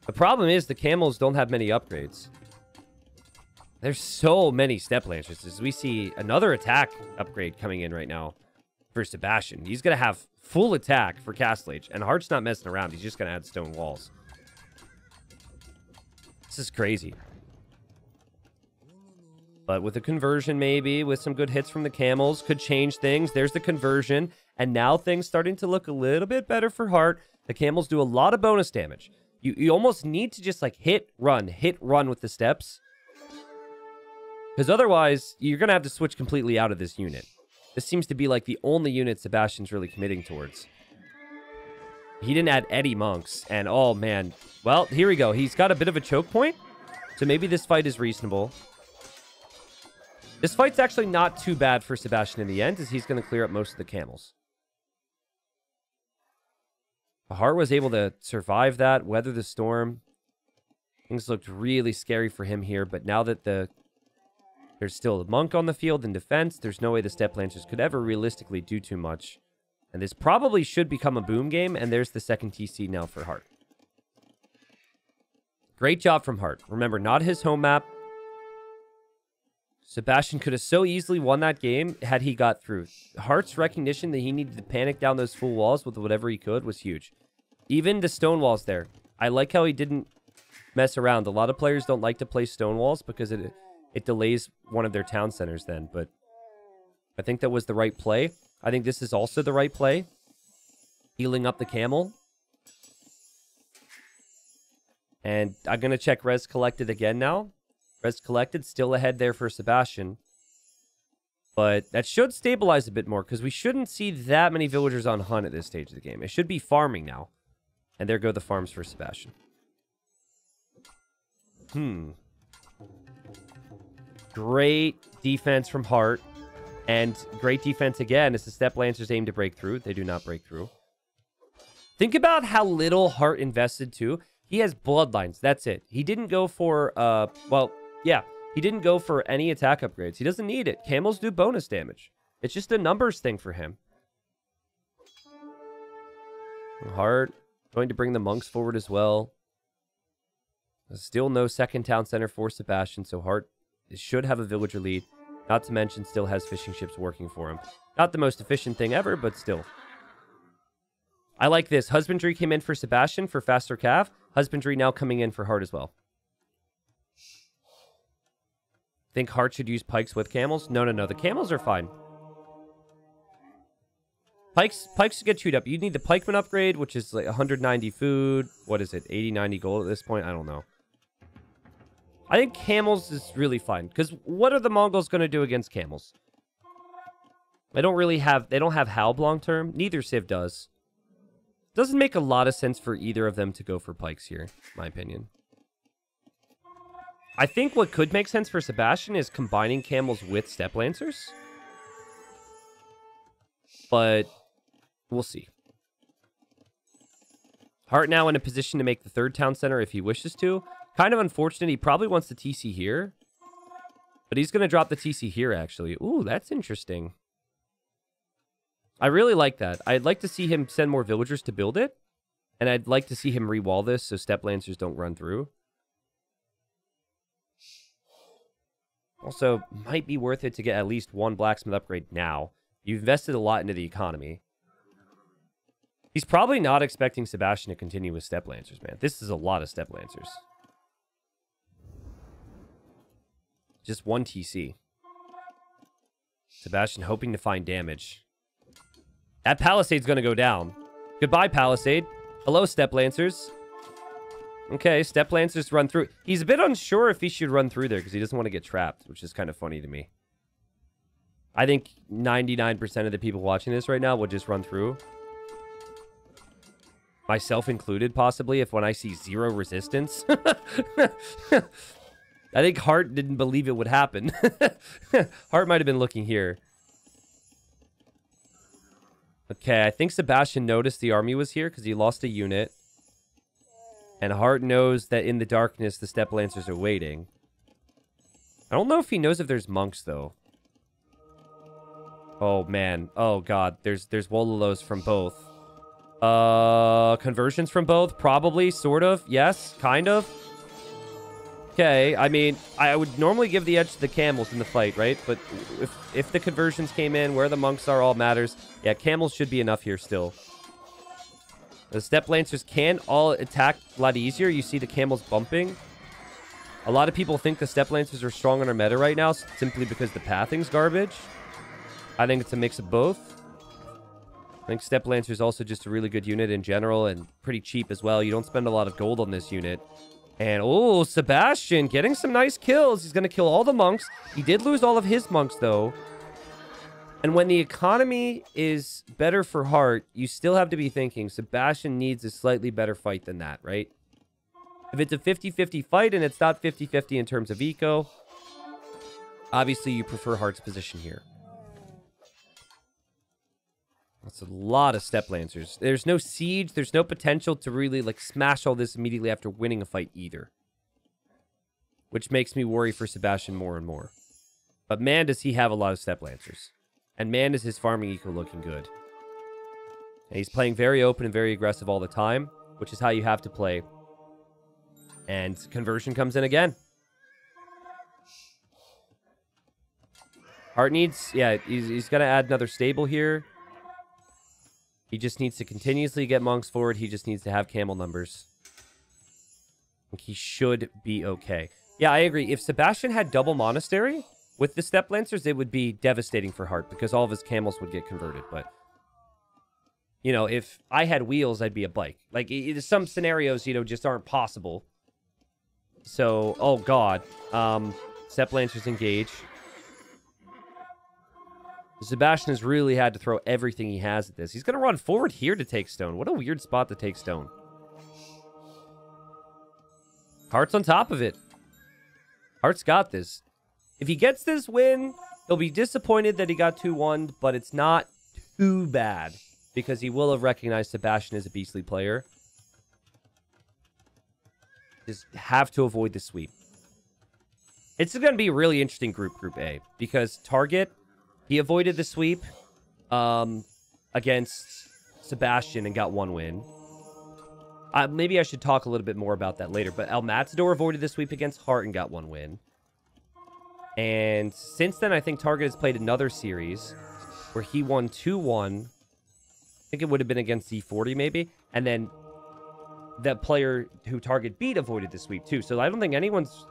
The problem is the camels don't have many upgrades. There's so many Step Lancers. As we see another attack upgrade coming in right now for Sebastian. He's going to have full attack for Castle Age. And Heartt's not messing around. He's just going to add stone walls. This is crazy. But with a conversion, maybe, with some good hits from the camels, could change things. There's the conversion. And now things starting to look a little bit better for Heartt. The camels do a lot of bonus damage. You almost need to just, like, hit, run with the steps. Because otherwise, you're going to have to switch completely out of this unit. This seems to be, like, the only unit Sebastian's really committing towards. He didn't add any monks. And, oh, man. Well, here we go. He's got a bit of a choke point. So maybe this fight is reasonable. This fight's actually not too bad for Sebastian in the end, as he's going to clear up most of the camels. Heartt was able to survive that, weather the storm. Things looked really scary for him here, but now that there's still a monk on the field in defense, there's no way the Step Lancers could ever realistically do too much. And this probably should become a boom game, and there's the second TC now for Heartt. Great job from Heartt. Remember, not his home map. Sebastian could have so easily won that game had he got through. Heartt's recognition that he needed to panic down those full walls with whatever he could was huge. Even the stone walls there. I like how he didn't mess around. A lot of players don't like to play stone walls because it delays one of their town centers then. But I think that was the right play. I think this is also the right play. Healing up the camel. And I'm going to check res collected again now. Res collected, still ahead there for Sebastian. But that should stabilize a bit more, because we shouldn't see that many villagers on hunt at this stage of the game. It should be farming now. And there go the farms for Sebastian. Great defense from Heartt. And great defense again as the Step Lancers aim to break through. They do not break through. Think about how little Heartt invested too. He has bloodlines. That's it. He didn't go for, he didn't go for any attack upgrades. He doesn't need it. Camels do bonus damage. It's just a numbers thing for him. Heartt going to bring the monks forward as well. There's still no second town center for Sebastian, so Heartt should have a villager lead. Not to mention, still has fishing ships working for him. Not the most efficient thing ever, but still. I like this. Husbandry came in for Sebastian for faster calf. Husbandry now coming in for Heartt as well. Think Heartt should use pikes with camels? No. The camels are fine. Pikes get chewed up. You need the pikeman upgrade, which is like 190 food. What is it? 80, 90 gold at this point? I don't know. I think camels is really fine. Because what are the Mongols going to do against camels? They don't have Halb long term. Neither Civ does. Doesn't make a lot of sense for either of them to go for pikes here, in my opinion. I think what could make sense for Sebastian is combining camels with Step Lancers. But we'll see. Heartt now in a position to make the third town center if he wishes to. Kind of unfortunate. He probably wants the TC here. But he's going to drop the TC here, actually. Ooh, that's interesting. I really like that. I'd like to see him send more villagers to build it. And I'd like to see him re-wall this so Step Lancers don't run through. Also, might be worth it to get at least one blacksmith upgrade now. You've invested a lot into the economy. He's probably not expecting Sebastian to continue with Step Lancers, man. This is a lot of Step Lancers. Just one TC. Sebastian hoping to find damage. That Palisade's going to go down. Goodbye, Palisade. Hello, Step Lancers. Okay, Step Lancers run through. He's a bit unsure if he should run through there because he doesn't want to get trapped, which is kind of funny to me. I think 99% of the people watching this right now will just run through. Myself included, possibly, if when I see 0 resistance. I think Hearttt didn't believe it would happen. Hearttt might have been looking here. Okay, I think Sebastian noticed the army was here because he lost a unit. And Hearttt knows that in the darkness, the Step Lancers are waiting. I don't know if he knows if there's monks, though. Oh, man. Oh, God. There's Wololos from both. Conversions from both? Probably, sort of. Yes, kind of. Okay, I mean, I would normally give the edge to the camels in the fight, right? But if the conversions came in, where the monks are all matters. Yeah, camels should be enough here still. The Step Lancers can all attack a lot easier. You see the camels bumping. A lot of people think the Step Lancers are strong on our meta right now simply because the pathing's garbage. I think it's a mix of both. I think Step Lancer is also just a really good unit in general and pretty cheap as well. You don't spend a lot of gold on this unit. And, oh, Sebastian getting some nice kills. He's going to kill all the monks. He did lose all of his monks, though. And when the economy is better for Hearttt, you still have to be thinking Sebastian needs a slightly better fight than that, right? If it's a 50-50 fight and it's not 50-50 in terms of eco, obviously you prefer Heartt's position here. That's a lot of Step Lancers. There's no siege. There's no potential to really, like, smash all this immediately after winning a fight either. Which makes me worry for Sebastian more and more. But man, does he have a lot of Step Lancers. And man, is his farming eco looking good. And he's playing very open and very aggressive all the time, which is how you have to play. And conversion comes in again. Hearttt needs, yeah, he's going to add another stable here. He just needs to continuously get monks forward. He just needs to have camel numbers. I think he should be okay. Yeah, I agree. If Sebastian had double monastery with the Step Lancers, it would be devastating for Hearttt because all of his camels would get converted. But, you know, if I had wheels, I'd be a bike. Like, some scenarios, you know, just aren't possible. So, oh, God. Step Lancers engage. Sebastian has really had to throw everything he has at this. He's going to run forward here to take stone. What a weird spot to take stone. Heartt's on top of it. Heartt's got this. If he gets this win, he'll be disappointed that he got 2-1, but it's not too bad because he will have recognized Sebastian as a beastly player. Just have to avoid the sweep. It's going to be a really interesting Group A because Target... He avoided the sweep against Sebastian and got 1 win. Maybe I should talk a little bit more about that later. But El Matador avoided the sweep against Hearttt and got 1 win. And since then, I think Target has played another series where he won 2-1. I think it would have been against Z40 maybe. And then that player who Target beat avoided the sweep too. So I don't think anyone's...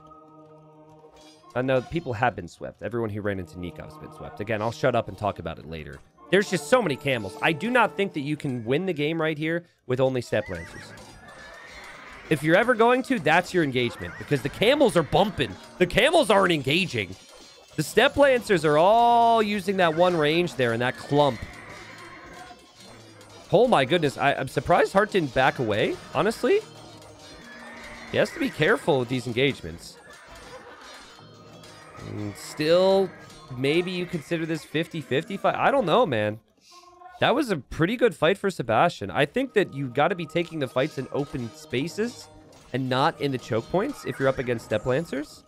No, people have been swept. Everyone who ran into Nikov has been swept. Again, I'll shut up and talk about it later. There's just so many camels. I do not think that you can win the game right here with only Step Lancers. If you're ever going to, that's your engagement. Because the camels are bumping. The camels aren't engaging. The Step Lancers are all using that one range there in that clump. Oh my goodness. I'm surprised Hearttt didn't back away, honestly. He has to be careful with these engagements. And still, maybe you consider this 50-50 fight. I don't know, man. That was a pretty good fight for Sebastian. I think that you got to be taking the fights in open spaces and not in the choke points if you're up against Step Lancers.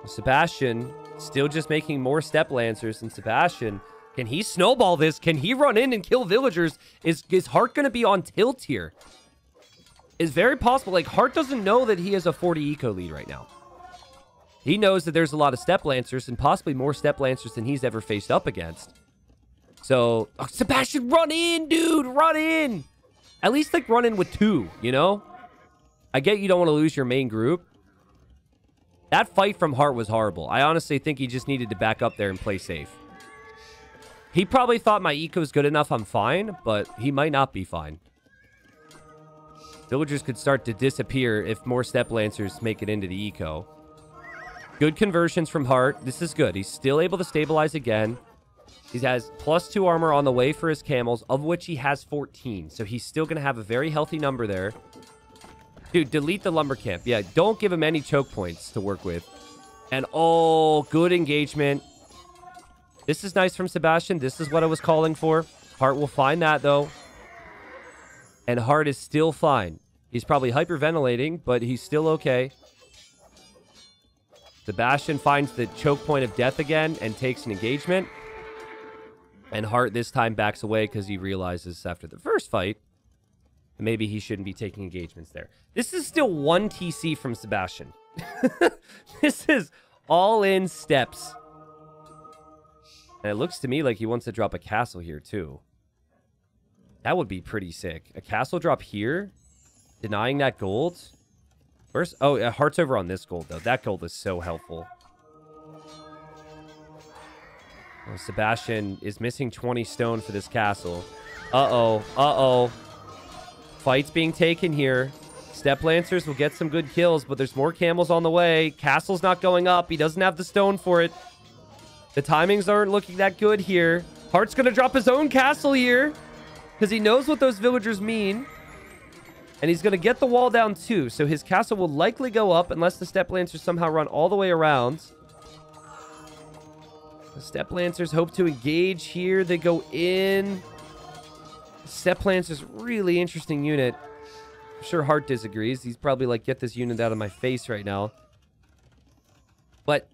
Sebastian still just making more Step Lancers than Sebastian. Can he snowball this? Can he run in and kill villagers? Is Hearttt going to be on tilt here? It's very possible. Like, Hearttt doesn't know that he has a 40 eco lead right now. He knows that there's a lot of Step Lancers and possibly more Step Lancers than he's ever faced up against. So, oh, Sebastian, run in, dude! Run in! At least, like, run in with 2, you know? I get you don't want to lose your main group, That fight from Hearttt was horrible. I honestly think he just needed to back up there and play safe. He probably thought my eco's good enough, I'm fine, but he might not be fine. Villagers could start to disappear if more Step Lancers make it into the eco. Good conversions from Hearttt. This is good. He's still able to stabilize again. He has +2 armor on the way for his camels, of which he has 14. So he's still going to have a very healthy number there. Dude, delete the lumber camp. Yeah, don't give him any choke points to work with. And, oh, good engagement. This is nice from Sebastian. This is what I was calling for. Hearttt will find that, though. And Hearttt is still fine. He's probably hyperventilating, but he's still okay. Sebastian finds the choke point of death again and takes an engagement. And Hearttt this time backs away because he realizes after the first fight, maybe he shouldn't be taking engagements there. This is still 1 TC from Sebastian. This is all in steps. And it looks to me like he wants to drop a castle here too. That would be pretty sick. A castle drop here, denying that gold. Where's... Oh, Heartt's over on this gold, though. That gold is so helpful. Oh, Sebastian is missing 20 stone for this castle. Uh-oh. Uh-oh. Fight's being taken here. Step Lancers will get some good kills, but there's more camels on the way. Castle's not going up. He doesn't have the stone for it. The timings aren't looking that good here. Heartt's going to drop his own castle here because he knows what those villagers mean. And he's going to get the wall down too. So his castle will likely go up unless the Step Lancers somehow run all the way around. The Step Lancers hope to engage here. They go in. Step Lancers, really interesting unit. I'm sure Hearttt disagrees. He's probably like, get this unit out of my face right now. But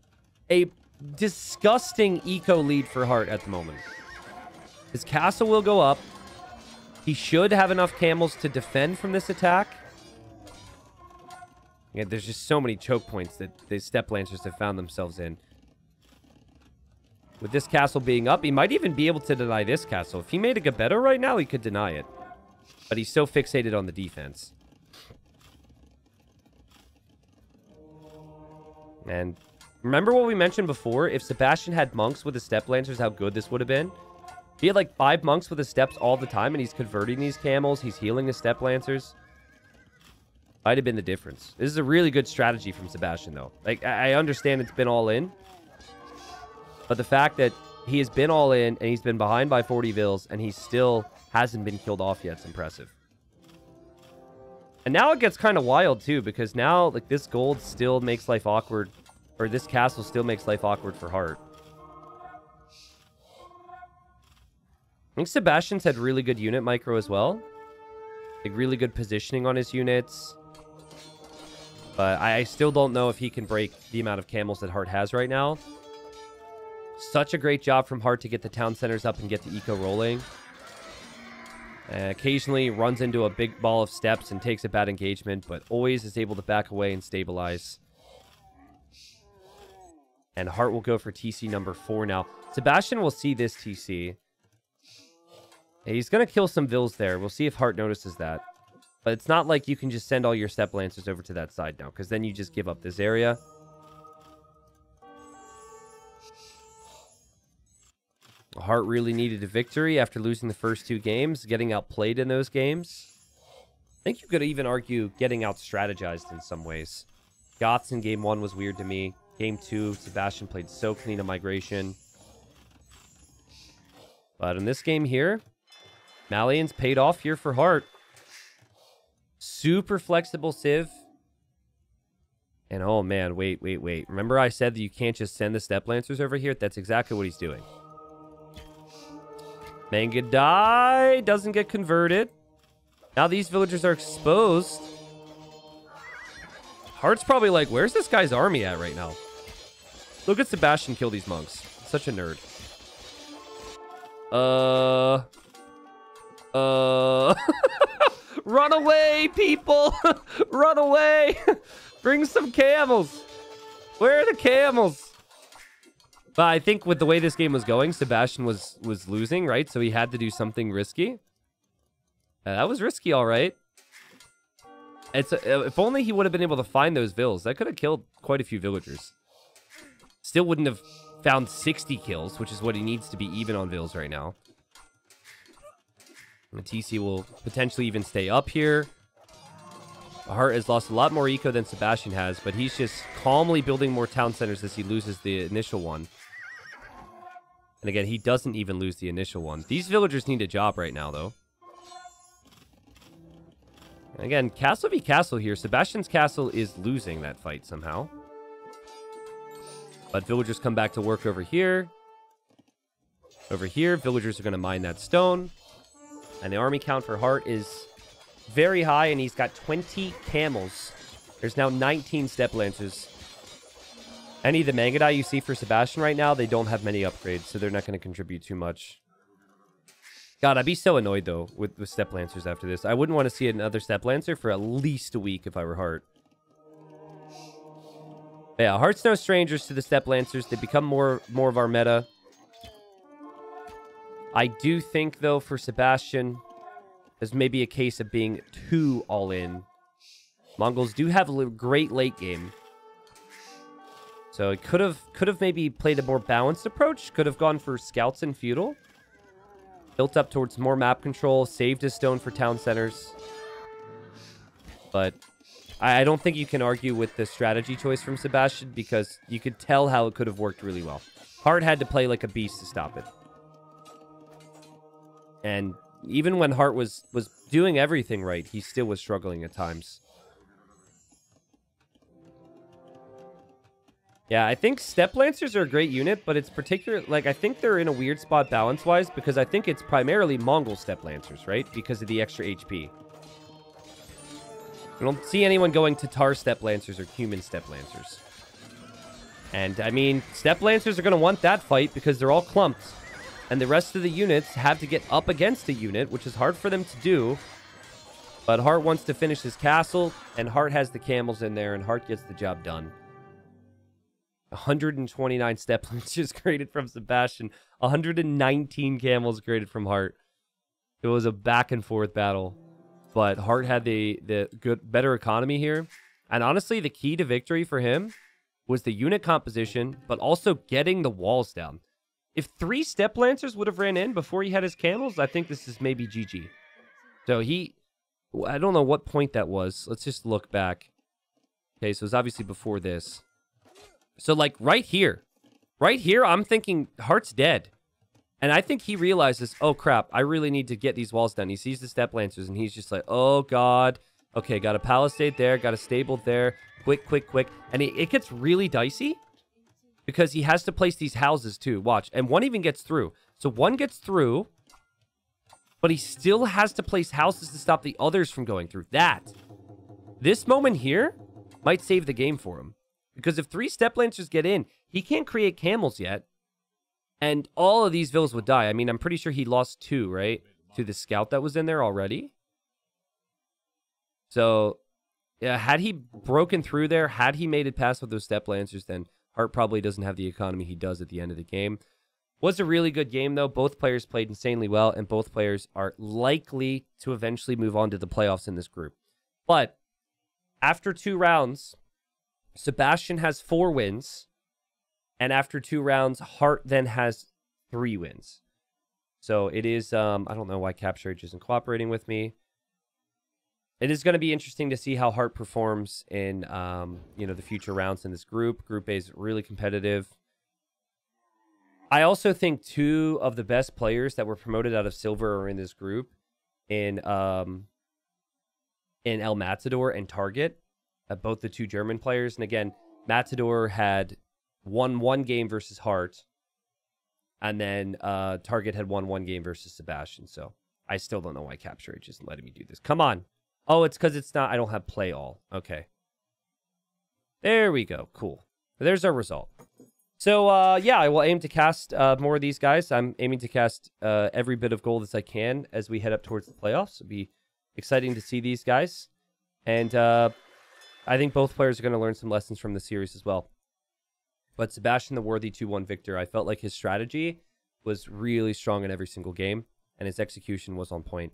a disgusting eco lead for Hearttt at the moment. His castle will go up. He should have enough camels to defend from this attack. Yeah, there's just so many choke points that the Step Lancers have found themselves in. With this castle being up, he might even be able to deny this castle. If he made a Gabetto right now, he could deny it. But he's so fixated on the defense. And remember what we mentioned before? If Sebastian had monks with the Step Lancers, how good this would have been? He had like 5 monks with his steps all the time, and he's converting these camels. He's healing his Step Lancers. Might have been the difference. This is a really good strategy from Sebastian, though. Like, I understand it's been all in. But the fact that he has been all in, and he's been behind by 40 vills, and he still hasn't been killed off yet, it's impressive. And now it gets kind of wild, too, because now, like, this gold still makes life awkward. Or this castle still makes life awkward for Hearttt. I think Sebastian's had really good unit micro as well. Like, really good positioning on his units. But I still don't know if he can break the amount of camels that Hearttt has right now. Such a great job from Hearttt to get the town centers up and get the eco rolling. Occasionally runs into a big ball of steps and takes a bad engagement, but always is able to back away and stabilize. And Hearttt will go for TC number 4 now. Sebastian will see this TC. He's going to kill some vills there. We'll see if Hearttt notices that. But it's not like you can just send all your Step Lancers over to that side now, because then you just give up this area. Hearttt really needed a victory after losing the first 2 games, getting outplayed in those games. I think you could even argue getting out-strategized in some ways. Goths in Game 1 was weird to me. Game 2, Sebastian played so clean a migration. But in this game here, Malian's paid off here for Hearttt. Super flexible Civ. And oh man, wait. Remember I said that you can't just send the Step Lancers over here? That's exactly what he's doing. Mangadai doesn't get converted. Now these villagers are exposed. Heartt's probably like, where's this guy's army at right now? Look at Sebastian kill these monks. Such a nerd. Run away, people! Run away! Bring some camels! Where are the camels? But I think with the way this game was going, Sebastian was losing, right? So he had to do something risky. That was risky, all right. If only he would have been able to find those vills. That could have killed quite a few villagers. Still wouldn't have found 60 kills, which is what he needs to be even on vills right now. And TC will potentially even stay up here. Hearttt has lost a lot more eco than Sebastian has, but he's just calmly building more town centers as he loses the initial one. And again, he doesn't even lose the initial one. These villagers need a job right now, though. And again, castle v castle here. Sebastian's castle is losing that fight somehow. But villagers come back to work over here. Over here, villagers are going to mine that stone. And the army count for Hearttt is very high, and he's got 20 camels. There's now 19 step lancers. Any of the Mangadai you see for Sebastian right now, they don't have many upgrades, so they're not going to contribute too much. God, I'd be so annoyed, though, with step lancers after this. I wouldn't want to see another step lancer for at least a week if I were Hearttt. Yeah, Heartt's no strangers to the step lancers. They become more of our meta. I do think, though, for Sebastian, there's maybe a case of being too all-in. Mongols do have a great late game. So it could have maybe played a more balanced approach. Could have gone for scouts and feudal. Built up towards more map control. Saved a stone for town centers. But I don't think you can argue with the strategy choice from Sebastian, because you could tell how it could have worked really well. Hearttt had to play like a beast to stop it. And even when Hearttt was doing everything right, he still was struggling at times. Yeah, I think Step Lancers are a great unit, but it's particular. Like, I think they're in a weird spot balance-wise, because I think it's primarily Mongol Step Lancers, right? Because of the extra HP. I don't see anyone going Tatar Step Lancers or human Step Lancers. And, I mean, Step Lancers are going to want that fight because they're all clumped. And the rest of the units have to get up against a unit, which is hard for them to do. But Hearttt wants to finish his castle, and Hearttt has the camels in there, and Hearttt gets the job done. 129 step lancers created from Sebastian. 119 camels created from Hearttt. It was a back and forth battle. But Hearttt had the better economy here. And honestly, the key to victory for him was the unit composition, but also getting the walls down. If 3 step lancers would have ran in before he had his camels, I think this is maybe GG. So I don't know what point that was. Let's just look back. Okay, so it's obviously before this. So, like, right here, I'm thinking Heartt's dead. And I think he realizes, oh, crap, I really need to get these walls done. He sees the step lancers, and he's just like, oh, God. Okay, got a palisade there, got a stable there. Quick, quick, quick. And it gets really dicey because he has to place these houses, too. Watch. And one even gets through. So one gets through, but he still has to place houses to stop the others from going through. This moment here might save the game for him. Because if 3 step lancers get in, he can't create camels yet. And all of these villas would die. I mean, I'm pretty sure he lost 2, right? To the scout that was in there already. So, yeah, had he broken through there, had he made it past with those step lancers, then Hearttt probably doesn't have the economy he does at the end of the game. Was a really good game, though. Both players played insanely well, and both players are likely to eventually move on to the playoffs in this group. But after 2 rounds, Sebastian has 4 wins, and after 2 rounds, Hearttt then has 3 wins. So it is, I don't know why Capture isn't cooperating with me. It is going to be interesting to see how Hearttt performs in, the future rounds in this group. Group A is really competitive. I also think 2 of the best players that were promoted out of Silver are in this group in El Matador and Target. Both the 2 German players. And again, Matador had won 1 game versus Hearttt. And then Target had won 1 game versus Sebastian. So I still don't know why Capture H isn't letting me do this. Come on. Oh, it's because it's not. I don't have play all. Okay. There we go. Cool. There's our result. So, yeah, I will aim to cast more of these guys. I'm aiming to cast every bit of gold as I can as we head up towards the playoffs. It'll be exciting to see these guys. And I think both players are going to learn some lessons from the series as well. But Sebastian, the worthy 2-1 victor, I felt like his strategy was really strong in every single game, and his execution was on point.